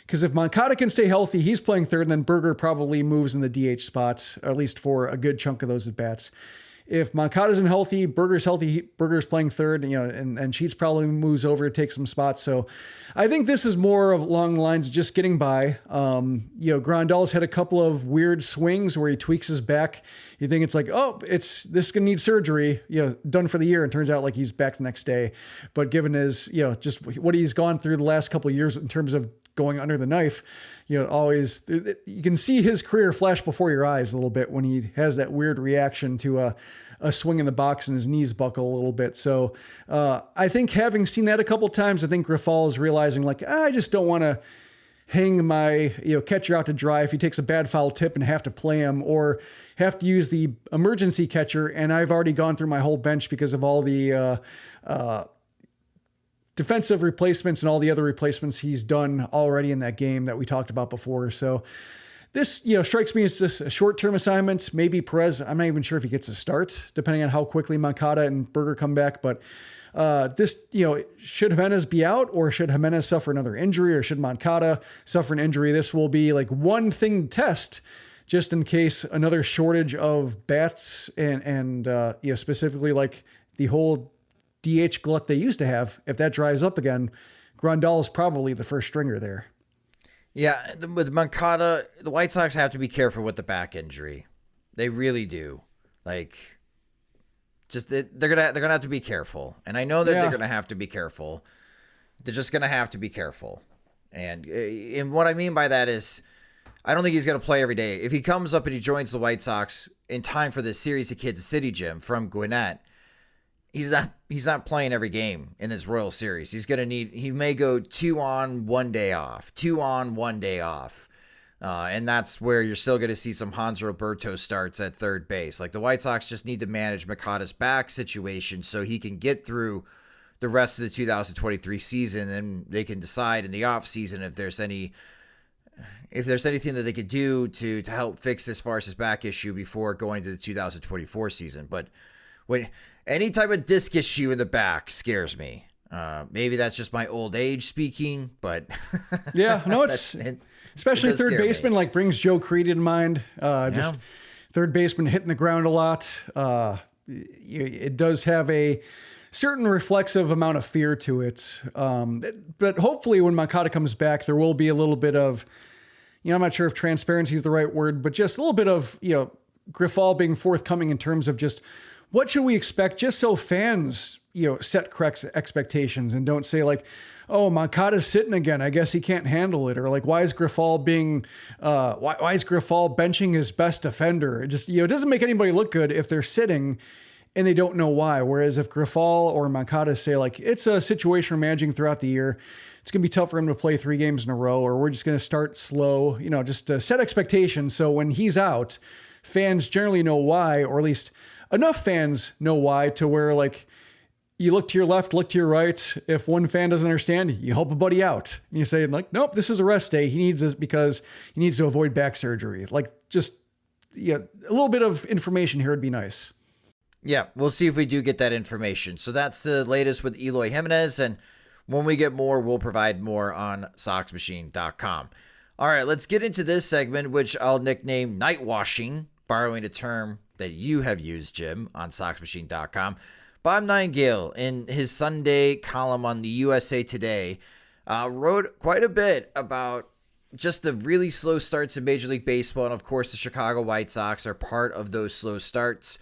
Because if Moncada can stay healthy, he's playing third, and then Berger probably moves in the DH spot, at least for a good chunk of those at-bats. if Moncada isn't healthy, Berger's healthy, Berger's playing third, and Sheets probably moves over to take some spots. So I think this is more of along the lines of just getting by. Grandal's had a couple of weird swings where he tweaks his back. You think it's like, oh, this is going to need surgery, done for the year. And turns out like he's back the next day. But given his, just what he's gone through the last couple of years in terms of going under the knife, always you can see his career flash before your eyes a little bit when he has that weird reaction to a swing in the box and his knees buckle a little bit. So I think having seen that a couple times, I think Grifol is realizing like, I just don't want to hang my catcher out to dry if he takes a bad foul tip and have to play him, or have to use the emergency catcher. And I've already gone through my whole bench because of all the defensive replacements and all the other replacements he's done already in that game that we talked about before. So this, strikes me as just a short-term assignment. Maybe Perez, I'm not even sure if he gets a start, depending on how quickly Moncada and Berger come back. But this, should Jimenez be out, or should Jimenez suffer another injury, or should Moncada suffer an injury? This will be like one thing to test, just in case another shortage of bats and specifically like the whole DH glut they used to have. If that dries up again, Grandal is probably the first stringer there. Yeah, with Moncada, the White Sox have to be careful with the back injury. They really do. Like, just they're gonna have to be careful, and I know that they're gonna have to be careful. They're just gonna have to be careful, and what I mean by that is, I don't think he's gonna play every day. If he comes up and he joins the White Sox in time for the series at Kansas City, Jim, from Gwinnett, he's not playing every game in this Royal Series. He may go 2 on, 1 day off, 2 on, 1 day off. And that's where you're still going to see some Hans Roberto starts at third base. Like, the White Sox just need to manage Moncada's back situation so he can get through the rest of the 2023 season, and they can decide in the offseason if there's anything that they could do to help fix as far as his back issue before going to the 2024 season. But when any type of disc issue in the back scares me. Maybe that's just my old age speaking, but yeah, no, especially third baseman, like, brings Joe Creedy to mind. Just third baseman hitting the ground a lot. It does have a certain reflexive amount of fear to it. But hopefully when Moncada comes back, there will be a little bit of, I'm not sure if transparency is the right word, but just a little bit of, Grifol being forthcoming in terms of just what should we expect, just so fans, set correct expectations and don't say like, oh, Moncada's sitting again, I guess he can't handle it. Or like, why is Grifol why is Grifol benching his best defender? It just, it doesn't make anybody look good if they're sitting and they don't know why. Whereas if Grifol or Moncada say like, it's a situation we're managing throughout the year, it's going to be tough for him to play 3 games in a row, or we're just going to start slow, just to set expectations. So when he's out, fans generally know why, or at least enough fans know why, to where like you look to your left, look to your right. If one fan doesn't understand, you help a buddy out. And you say like, nope, this is a rest day. He needs this because he needs to avoid back surgery. Like, just, a little bit of information here would be nice. Yeah, we'll see if we do get that information. So that's the latest with Eloy Jimenez. And when we get more, we'll provide more on SoxMachine.com. All right, let's get into this segment, which I'll nickname Night Washing, borrowing a term that you have used, Jim, on SoxMachine.com. Bob Nightengale, in his Sunday column on the USA Today, wrote quite a bit about just the really slow starts in Major League Baseball. And, of course, the Chicago White Sox are part of those slow starts.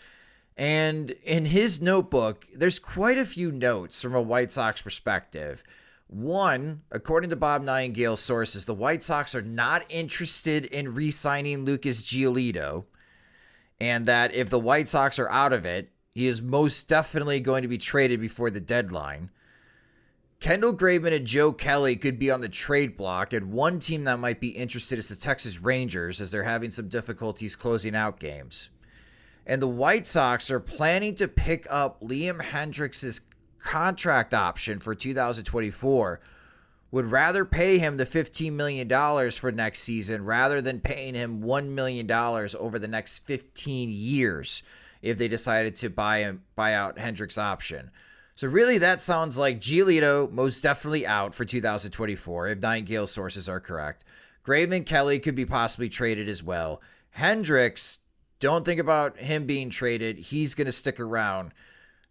And in his notebook, there's quite a few notes from a White Sox perspective. One, according to Bob Nightengale's sources, the White Sox are not interested in re-signing Lucas Giolito, and that if the White Sox are out of it, he is most definitely going to be traded before the deadline. Kendall Graveman and Joe Kelly could be on the trade block, and one team that might be interested is the Texas Rangers, as they're having some difficulties closing out games. And the White Sox are planning to pick up Liam Hendriks' contract option for 2024, would rather pay him the $15 million for next season rather than paying him $1 million over the next 15 years if they decided to buy out Hendriks' option. So really that sounds like Giolito most definitely out for 2024 if Nightengale sources are correct. Graveman, Kelly could be possibly traded as well. Hendriks, Don't think about him being traded. He's going to stick around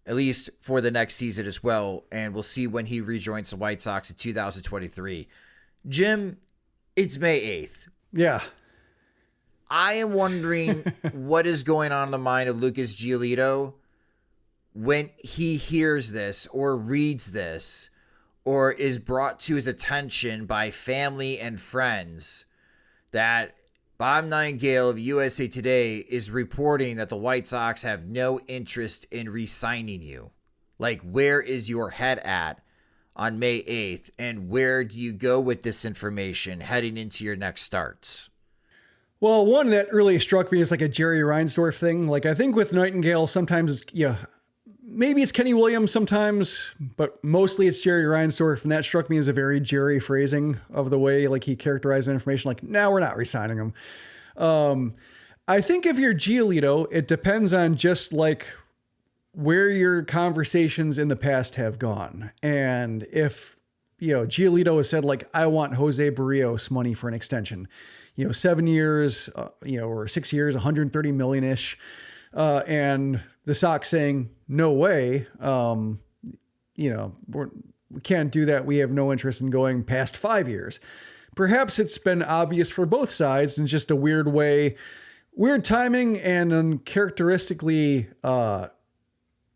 at least for the next season as well, and we'll see when he rejoins the White Sox in 2023. Jim, it's May 8th. Yeah. I am wondering what is going on in the mind of Lucas Giolito when he hears this or reads this or is brought to his attention by family and friends that Bob Nightengale of USA Today is reporting that the White Sox have no interest in re-signing you. Like, where is your head at on May 8th, and where do you go with this information heading into your next starts? Well, one that really struck me is like a Jerry Reinsdorf thing. Like, I think with Nightengale, sometimes it's, maybe it's Kenny Williams sometimes, but mostly it's Jerry Reinsdorf. And that struck me as a very Jerry phrasing of the way, like, he characterized the information, like, no, we're not re-signing him. I think if you're Giolito, it depends on just like where your conversations in the past have gone. And if, Giolito has said, like, I want Jose Barrios money for an extension, 7 years, or 6 years, 130 million-ish. And the Sox saying, no way, we can't do that. We have no interest in going past 5 years. Perhaps it's been obvious for both sides in just a weird way, weird timing and uncharacteristically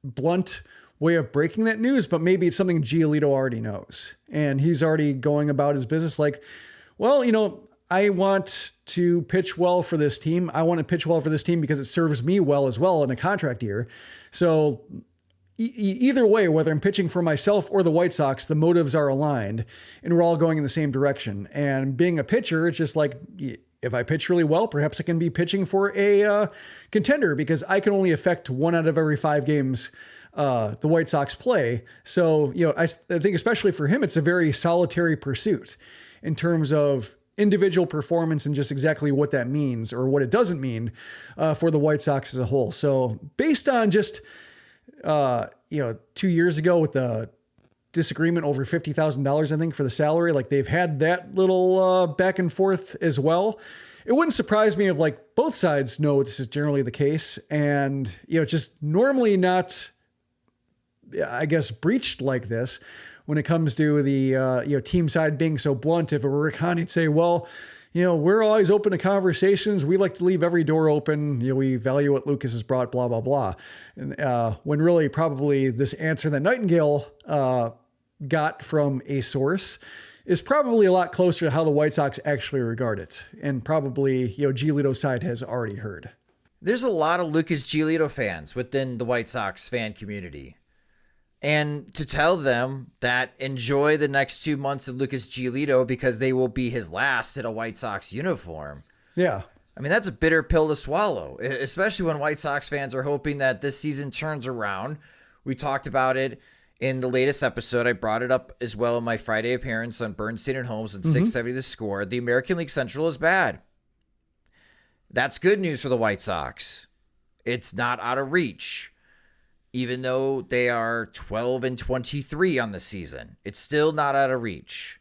blunt way of breaking that news, but maybe it's something Giolito already knows. And he's already going about his business like, well, I want to pitch well for this team. I want to pitch well for this team because it serves me well as well in a contract year. So either way, whether I'm pitching for myself or the White Sox, the motives are aligned and we're all going in the same direction. And being a pitcher, it's just like, if I pitch really well, perhaps I can be pitching for a contender because I can only affect 1 out of every 5 games the White Sox play. So, I think especially for him, it's a very solitary pursuit in terms of individual performance and just exactly what that means or what it doesn't mean for the White Sox as a whole. So based on just, 2 years ago with the disagreement over $50,000, I think, for the salary, like they've had that little back and forth as well. It wouldn't surprise me if like both sides know this is generally the case and, just normally not, I guess, breached like this. When it comes to the team side being so blunt, if it were Rick Hahn, he'd say, well, we're always open to conversations. We like to leave every door open. We value what Lucas has brought, blah, blah, blah. And when really probably this answer that Nightengale got from a source is probably a lot closer to how the White Sox actually regard it. And probably, Giolito's side has already heard. There's a lot of Lucas Giolito fans within the White Sox fan community. And to tell them that enjoy the next 2 months of Lucas Giolito because they will be his last in a White Sox uniform. Yeah. I mean, that's a bitter pill to swallow, especially when White Sox fans are hoping that this season turns around. We talked about it in the latest episode. I brought it up as well in my Friday appearance on Bernstein and Holmes and 670 The Score. The American League Central is bad. That's good news for the White Sox. It's not out of reach. Even though they are 12-23 on the season, it's still not out of reach.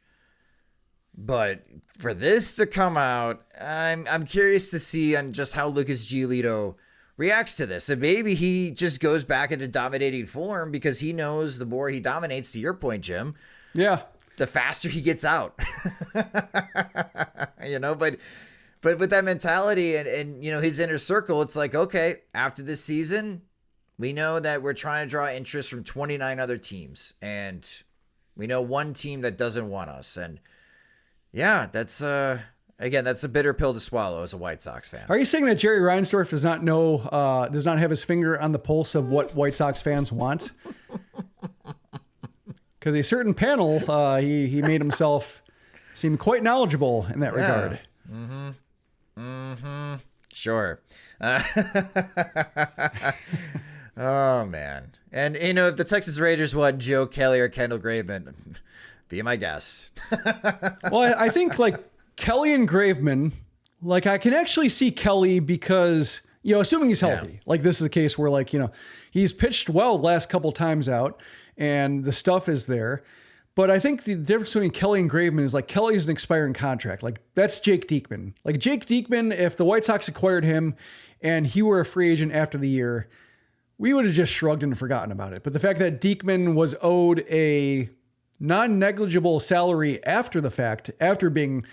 But for this to come out, I'm curious to see on just how Lucas Giolito reacts to this. And maybe he just goes back into dominating form because he knows the more he dominates, to your point, Jim. Yeah. The faster he gets out. But with that mentality and his inner circle, it's like, okay, after this season, we know that we're trying to draw interest from 29 other teams, and we know one team that doesn't want us. And yeah, that's a bitter pill to swallow as a White Sox fan. Are you saying that Jerry Reinsdorf does not have his finger on the pulse of what White Sox fans want? Because a certain panel, he made himself seem quite knowledgeable in that regard. Sure. Oh, man. And, if the Texas Rangers want Joe Kelly or Kendall Graveman, be my guest. Well, I think, like, Kelly and Graveman, like, I can actually see Kelly because, assuming he's healthy. Yeah. Like, this is a case where, like, he's pitched well the last couple times out, and the stuff is there. But I think the difference between Kelly and Graveman is like Kelly's an expiring contract. Like that's Jake Diekman. Like Jake Diekman, if the White Sox acquired him and he were a free agent after the year, we would have just shrugged and forgotten about it. But the fact that Diekman was owed a non-negligible salary after the fact, after being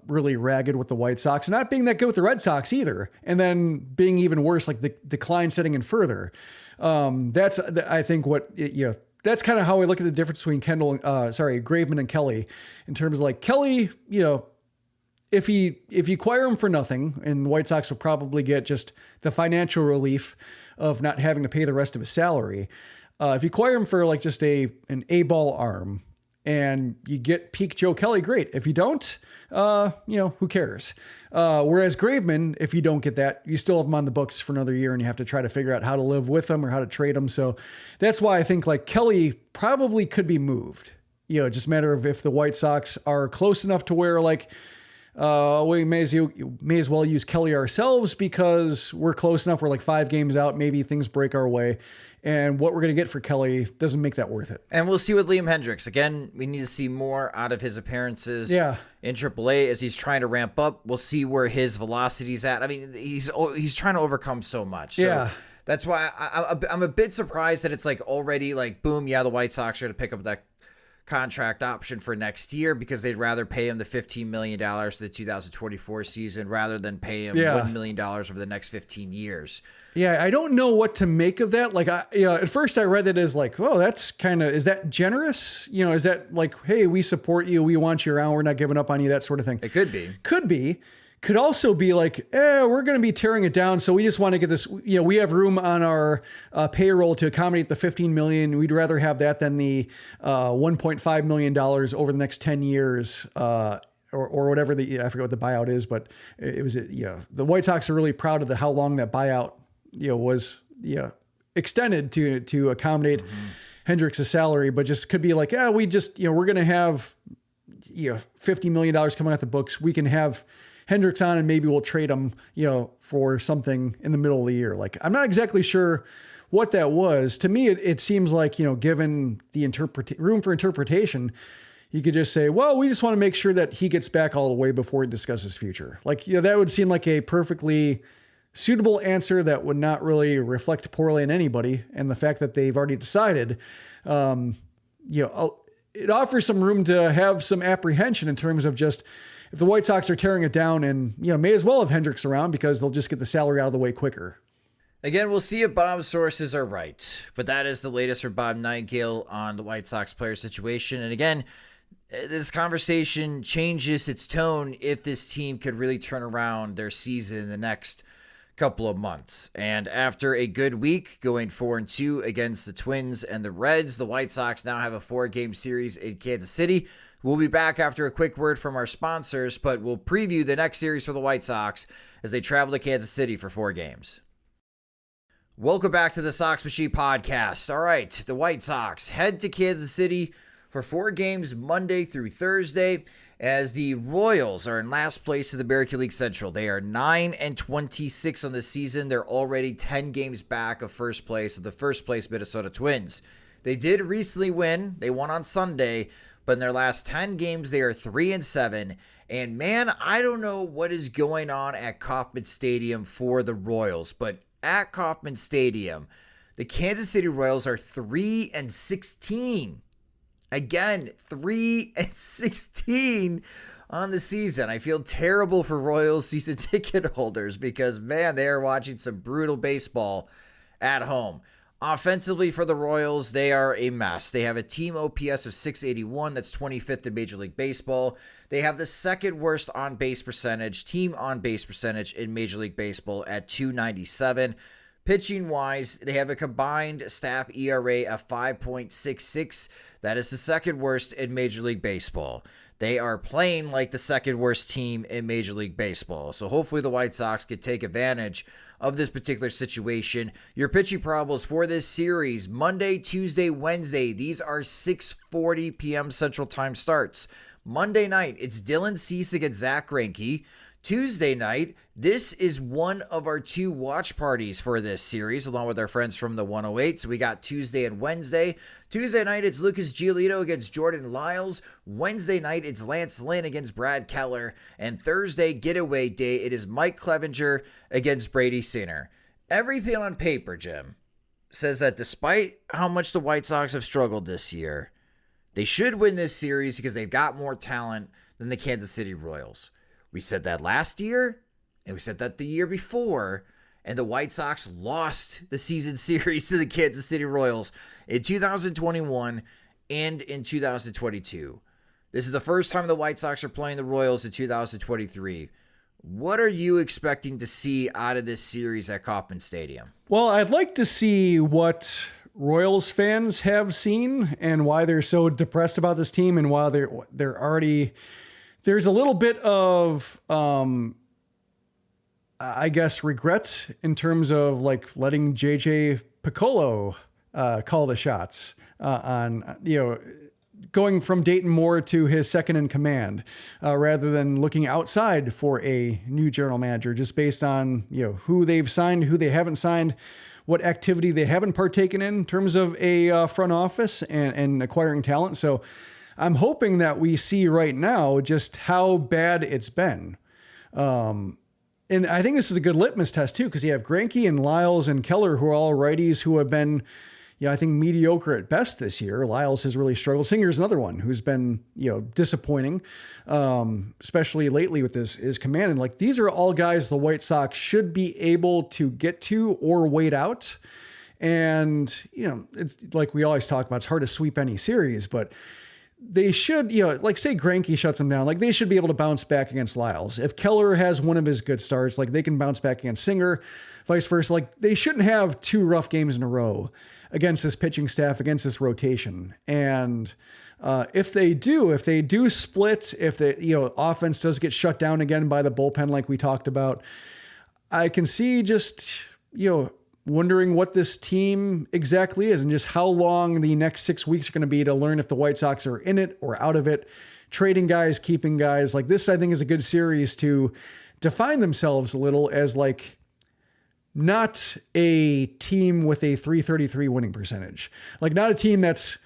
really ragged with the White Sox, not being that good with the Red Sox either, and then being even worse, like the decline setting in further. That's, I think, that's kind of how I look at the difference between Graveman and Kelly, in terms of like Kelly, if you acquire him for nothing, and the White Sox will probably get just the financial relief of not having to pay the rest of his salary. If you acquire him for like just an A-ball arm and you get peak Joe Kelly, great. If you don't, who cares? Whereas Graveman, if you don't get that, you still have him on the books for another year and you have to try to figure out how to live with him or how to trade him. So that's why I think like Kelly probably could be moved. Just a matter of if the White Sox are close enough to where like, we may as well use Kelly ourselves because we're close enough. We're like 5 games out. Maybe things break our way. And what we're going to get for Kelly doesn't make that worth it. And we'll see with Liam Hendriks. Again, we need to see more out of his appearances in AAA as he's trying to ramp up. We'll see where his velocity's at. I mean, he's trying to overcome so much. So that's why I'm a bit surprised that it's like already like, boom, the White Sox are going to pick up that contract option for next year because they'd rather pay him the $15 million for the 2024 season rather than pay him $1 million over the next 15 years. Yeah, I don't know what to make of that. Like, at first I read it as like, well, that's kind of, is that generous? Is that like, hey, we support you, we want you around, we're not giving up on you, that sort of thing. It could be. Could also be like, we're going to be tearing it down, so we just want to get this, we have room on our payroll to accommodate the $15 million. We'd rather have that than the $1.5 million over the next 10 years, or whatever I forget what the buyout is, but it was, the White Sox are really proud of how long that buyout, was, extended to accommodate Hendriks' salary, but just could be like, we just, we're going to have, $50 million coming out the books. We can have Hendriks on and maybe we'll trade him, for something in the middle of the year. Like, I'm not exactly sure what that was. To me, it seems like, given the room for interpretation, you could just say, well, we just want to make sure that he gets back all the way before he discusses his future. Like, that would seem like a perfectly suitable answer that would not really reflect poorly on anybody. And the fact that they've already decided, it offers some room to have some apprehension in terms of just, if the White Sox are tearing it down, and, may as well have Hendriks around because they'll just get the salary out of the way quicker. Again, we'll see if Bob's sources are right, but that is the latest from Bob Nightengale on the White Sox player situation. And again, this conversation changes its tone if this team could really turn around their season in the next couple of months. And after a good week going 4-2 against the Twins and the Reds, the White Sox now have a 4-game series in Kansas City. We'll be back after a quick word from our sponsors, but we'll preview the next series for the White Sox as they travel to Kansas City for 4 games. Welcome back to the Sox Machine podcast. All right, the White Sox head to Kansas City for 4 games Monday through Thursday, as the Royals are in last place in the American League Central. They are 9-26 on the season. They're already 10 games back of first place of the first place Minnesota Twins. They did recently win. They won on Sunday, but in their last 10 games, they are 3-7. And man, I don't know what is going on at Kauffman Stadium for the Royals, but at Kauffman Stadium, the Kansas City Royals are 3-16. Again, 3-16 on the season. I feel terrible for Royals season ticket holders because, man, they are watching some brutal baseball at home. Offensively for the Royals, they are a mess. They have a team OPS of 681. That's 25th in Major League Baseball. They have the second worst on-base percentage, team on-base percentage in Major League Baseball at 297. Pitching-wise, they have a combined staff ERA of 5.66. That is the second worst in Major League Baseball. They are playing like the second worst team in Major League Baseball. So hopefully the White Sox could take advantage of this particular situation. Your pitching probables for this series, Monday, Tuesday, Wednesday. These are 6:40 p.m. Central Time starts. Monday night, it's Dylan Cease against Zach Greinke. Tuesday night, this is one of our two watch parties for this series, along with our friends from the 108. So we got Tuesday and Wednesday. Tuesday night, it's Lucas Giolito against Jordan Lyles. Wednesday night, it's Lance Lynn against Brad Keller. And Thursday, getaway day, it is Mike Clevenger against Brady Singer. Everything on paper, Jim, says that despite how much the White Sox have struggled this year, they should win this series because they've got more talent than the Kansas City Royals. We said that last year, and we said that the year before, and the White Sox lost the season series to the Kansas City Royals in 2021 and in 2022. This is the first time the White Sox are playing the Royals in 2023. What are you expecting to see out of this series at Kauffman Stadium? Well, I'd like to see what Royals fans have seen and why they're so depressed about this team and why they're already... There's a little bit of, I guess, regret in terms of like letting JJ Piccolo call the shots on, going from Dayton Moore to his second in command, rather than looking outside for a new general manager, just based on, who they've signed, who they haven't signed, what activity they haven't partaken in terms of a front office and acquiring talent. So I'm hoping that we see right now just how bad it's been. And I think this is a good litmus test too, because you have Greinke and Lyles and Keller, who are all righties who have been, I think mediocre at best this year. Lyles has really struggled. Singer's another one who's been, disappointing, especially lately with his command. And like, these are all guys the White Sox should be able to get to or wait out. And, it's like we always talk about, it's hard to sweep any series, but they should, like say Greinke shuts them down, like they should be able to bounce back against Lyles. If Keller has one of his good starts, like they can bounce back against Singer, vice versa. Like they shouldn't have two rough games in a row against this pitching staff, against this rotation. And if they do split, if the offense does get shut down again by the bullpen, like we talked about, I can see just, wondering what this team exactly is and just how long the next 6 weeks are going to be to learn if the White Sox are in it or out of it, trading guys, keeping guys. Like this, I think, is a good series to define themselves a little as like not a team with a .333 winning percentage, like not a team that's,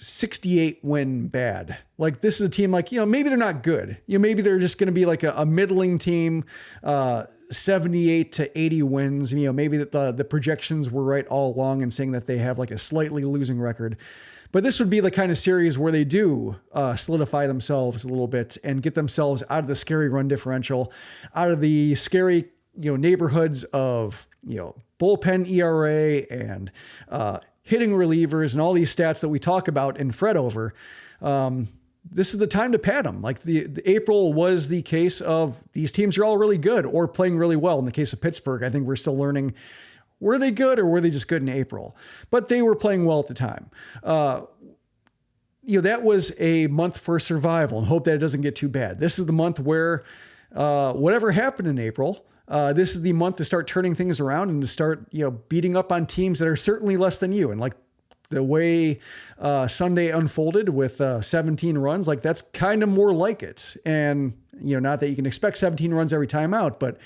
68 win bad. Like this is a team like, maybe they're not good. Maybe they're just going to be like a middling team, 78 to 80 wins. Maybe the projections were right all along and saying that they have like a slightly losing record. But this would be the kind of series where they do solidify themselves a little bit and get themselves out of the scary run differential, out of the scary, neighborhoods of, bullpen ERA and hitting relievers and all these stats that we talk about and fret over. This is the time to pad them. Like the April was the case of these teams are all really good or playing really well. In the case of Pittsburgh, I think we're still learning, were they good or were they just good in April? But they were playing well at the time. That was a month for survival and hope that it doesn't get too bad. This is the month where whatever happened in April, this is the month to start turning things around and to start, beating up on teams that are certainly less than you. And like the way Sunday unfolded with 17 runs, like that's kind of more like it. And, not that you can expect 17 runs every time out, but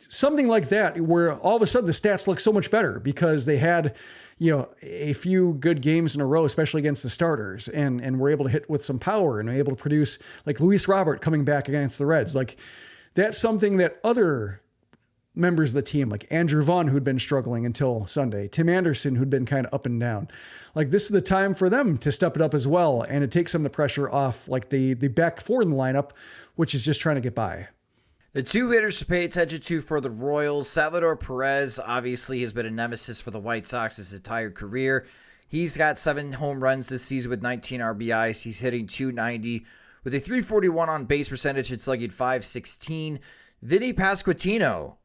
something like that where all of a sudden the stats look so much better because they had, a few good games in a row, especially against the starters, and were able to hit with some power and able to produce like Luis Robert coming back against the Reds. Like that's something that other members of the team, like Andrew Vaughn, who'd been struggling until Sunday, Tim Anderson, who'd been kind of up and down. Like this is the time for them to step it up as well. And it takes some of the pressure off like the back four in the lineup, which is just trying to get by. The two hitters to pay attention to for the Royals, Salvador Perez obviously has been a nemesis for the White Sox his entire career. He's got 7 home runs this season with 19 RBIs. He's hitting .290 with a .341 on base percentage and slugging .516. Vinny Pasquantino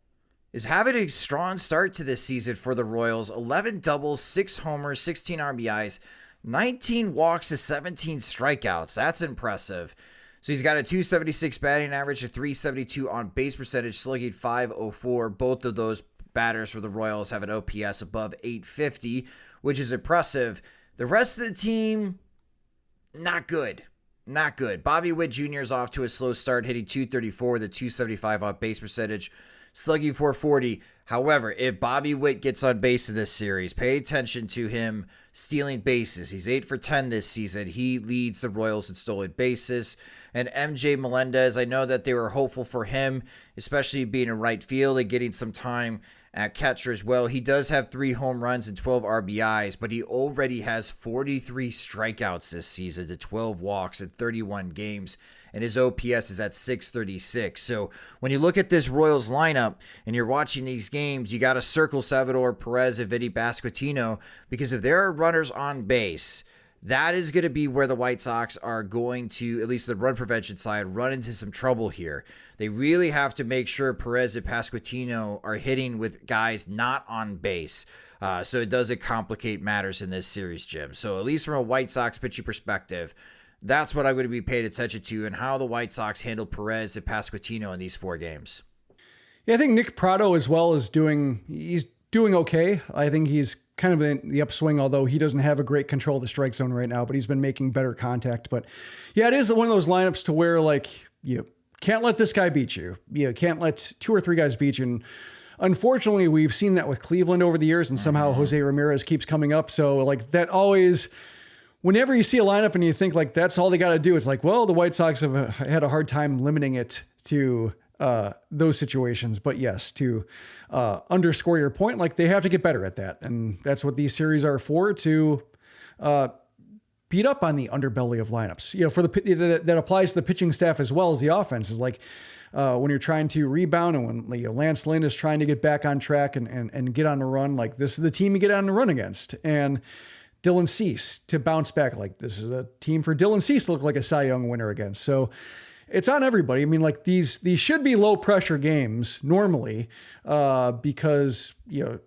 is having a strong start to this season for the Royals. 11 doubles, 6 homers, 16 RBIs, 19 walks to 17 strikeouts. That's impressive. So he's got a .276 batting average, a .372 on base percentage, slugging .504. Both of those batters for the Royals have an OPS above .850, which is impressive. The rest of the team, not good. not good. Bobby Witt Jr. is off to a slow start, hitting .234 with a .275 on base percentage, slugging .440. However, if Bobby Witt gets on base in this series, pay attention to him stealing bases. He's 8 for 10 this season. He leads the Royals in stolen bases. And MJ Melendez, I know that they were hopeful for him, especially being in right field and getting some time at catcher as well. He does have 3 home runs and 12 RBIs, but he already has 43 strikeouts this season to 12 walks in 31 games, and his OPS is at 636. So when you look at this Royals lineup and you're watching these games, you got to circle Salvador Perez and Vinny Pasquantino, because if there are runners on base, that is going to be where the White Sox are going to, at least the run prevention side, run into some trouble here. They really have to make sure Perez and Pasquantino are hitting with guys not on base. So it doesn't complicate matters in this series, Jim. So at least from a White Sox pitching perspective, that's what I'm going to be paying attention to, and how the White Sox handle Perez and Pasquantino in these 4 games. Yeah, I think Nick Pratto as well is doing okay. I think he's kind of in the upswing, although he doesn't have a great control of the strike zone right now, but he's been making better contact. But yeah, it is one of those lineups to where, like, you can't let this guy beat you. You can't let 2 or 3 guys beat you. And unfortunately, we've seen that with Cleveland over the years, and somehow Jose Ramirez keeps coming up. So like that always, whenever you see a lineup and you think like that's all they got to do, it's like, well, the White Sox have had a hard time limiting it to those situations. But yes, to underscore your point, like they have to get better at that. And that's what these series are for, to beat up on the underbelly of lineups. You know, for that applies to the pitching staff as well as the offense. Is like when you're trying to rebound, and when Lance Lynn is trying to get back on track and get on the run, like this is the team you get on the run against. And Dylan Cease to bounce back, like this is a team for Dylan Cease to look like a Cy Young winner against. So it's on everybody. I mean, like these should be low pressure games normally, because you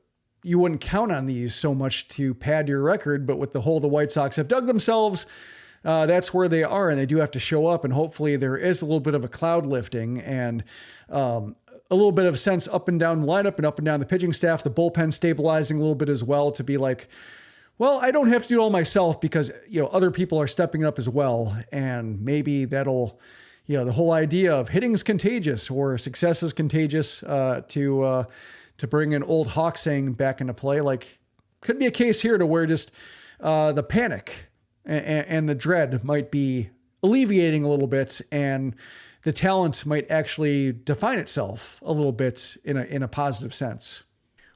wouldn't count on these so much to pad your record. But with the hole the White Sox have dug themselves, that's where they are, and they do have to show up. And hopefully there is a little bit of a cloud lifting and a little bit of sense up and down the lineup and up and down the pitching staff, the bullpen stabilizing a little bit as well, to be like, well, I don't have to do it all myself because other people are stepping up as well, and maybe that'll. The whole idea of hitting is contagious or success is contagious, to bring an old Hawk saying back into play. Like, could be a case here to where just the panic and the dread might be alleviating a little bit, and the talent might actually define itself a little bit in a positive sense.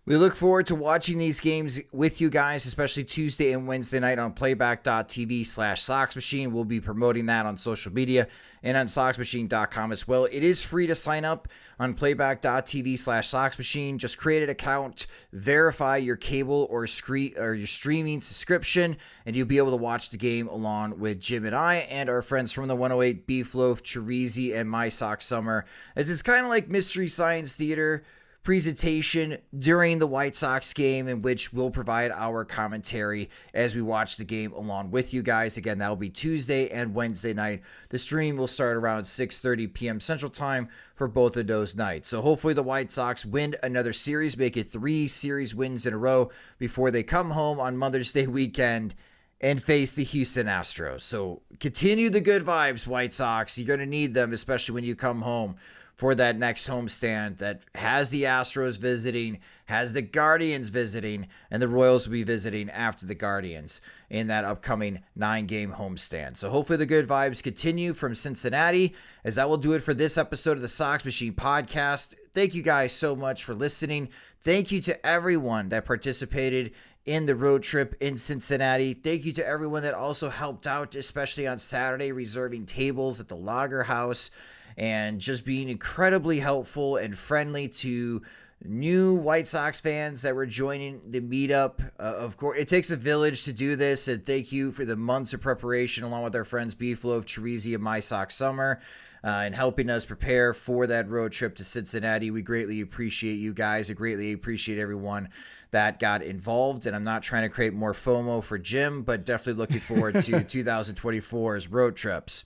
We look forward to watching these games with you guys, especially Tuesday and Wednesday night on playback.tv/Sox Machine. We'll be promoting that on social media and on soxmachine.com as well. It is free to sign up on playback.tv/Sox Machine. Just create an account, verify your cable or your streaming subscription, and you'll be able to watch the game along with Jim and I and our friends from the 108, Beef Loaf, Chirizi, and My Sox Summer, as it's kind of like Mystery Science Theater presentation during the White Sox game, in which we'll provide our commentary as we watch the game along with you guys. Again, that will be Tuesday and Wednesday night. The stream will start around 6:30 p.m. Central Time for both of those nights. So hopefully the White Sox win another series, make it 3 series wins in a row before they come home on Mother's Day weekend and face the Houston Astros. So continue the good vibes, White Sox. You're going to need them, especially when you come home for that next homestand that has the Astros visiting, has the Guardians visiting, and the Royals will be visiting after the Guardians in that upcoming 9-game homestand. So hopefully the good vibes continue from Cincinnati, as that will do it for this episode of the Sox Machine podcast. Thank you guys so much for listening. Thank you to everyone that participated in the road trip in Cincinnati. Thank you to everyone that also helped out, especially on Saturday, reserving tables at the Lager House, and just being incredibly helpful and friendly to new White Sox fans that were joining the meetup. Of course, it takes a village to do this, and thank you for the months of preparation along with our friends Beef Loaf, Chirizi, and My Sox Summer, and helping us prepare for that road trip to Cincinnati. We greatly appreciate you guys. I greatly appreciate everyone that got involved, and I'm not trying to create more FOMO for Jim, but definitely looking forward to 2024's road trips.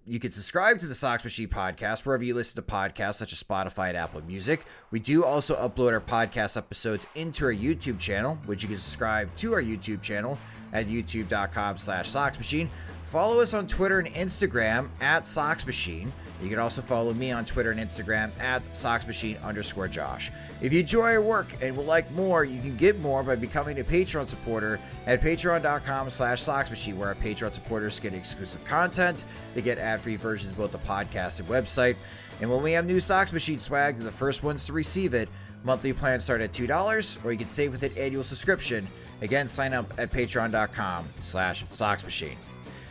You can subscribe to the Sox Machine podcast wherever you listen to podcasts, such as Spotify and Apple Music. We do also upload our podcast episodes into our YouTube channel, which you can subscribe to our YouTube channel at youtube.com/Sox Machine. Follow us on Twitter and Instagram at Sox Machine. You can also follow me on Twitter and Instagram at SoxMachine_Josh. If you enjoy our work and would like more, you can get more by becoming a Patreon supporter at patreon.com/SoxMachine, where our Patreon supporters get exclusive content. They get ad-free versions of both the podcast and website. And when we have new Sox Machine swag, they're the first ones to receive it. Monthly plans start at $2, or you can save with an annual subscription. Again, sign up at patreon.com/SoxMachine.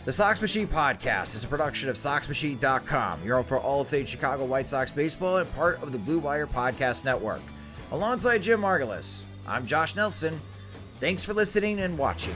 The Sox Machine podcast is a production of SoxMachine.com, your home for all things Chicago White Sox baseball and part of the Blue Wire Podcast Network. Alongside Jim Margulis, I'm Josh Nelson. Thanks for listening and watching.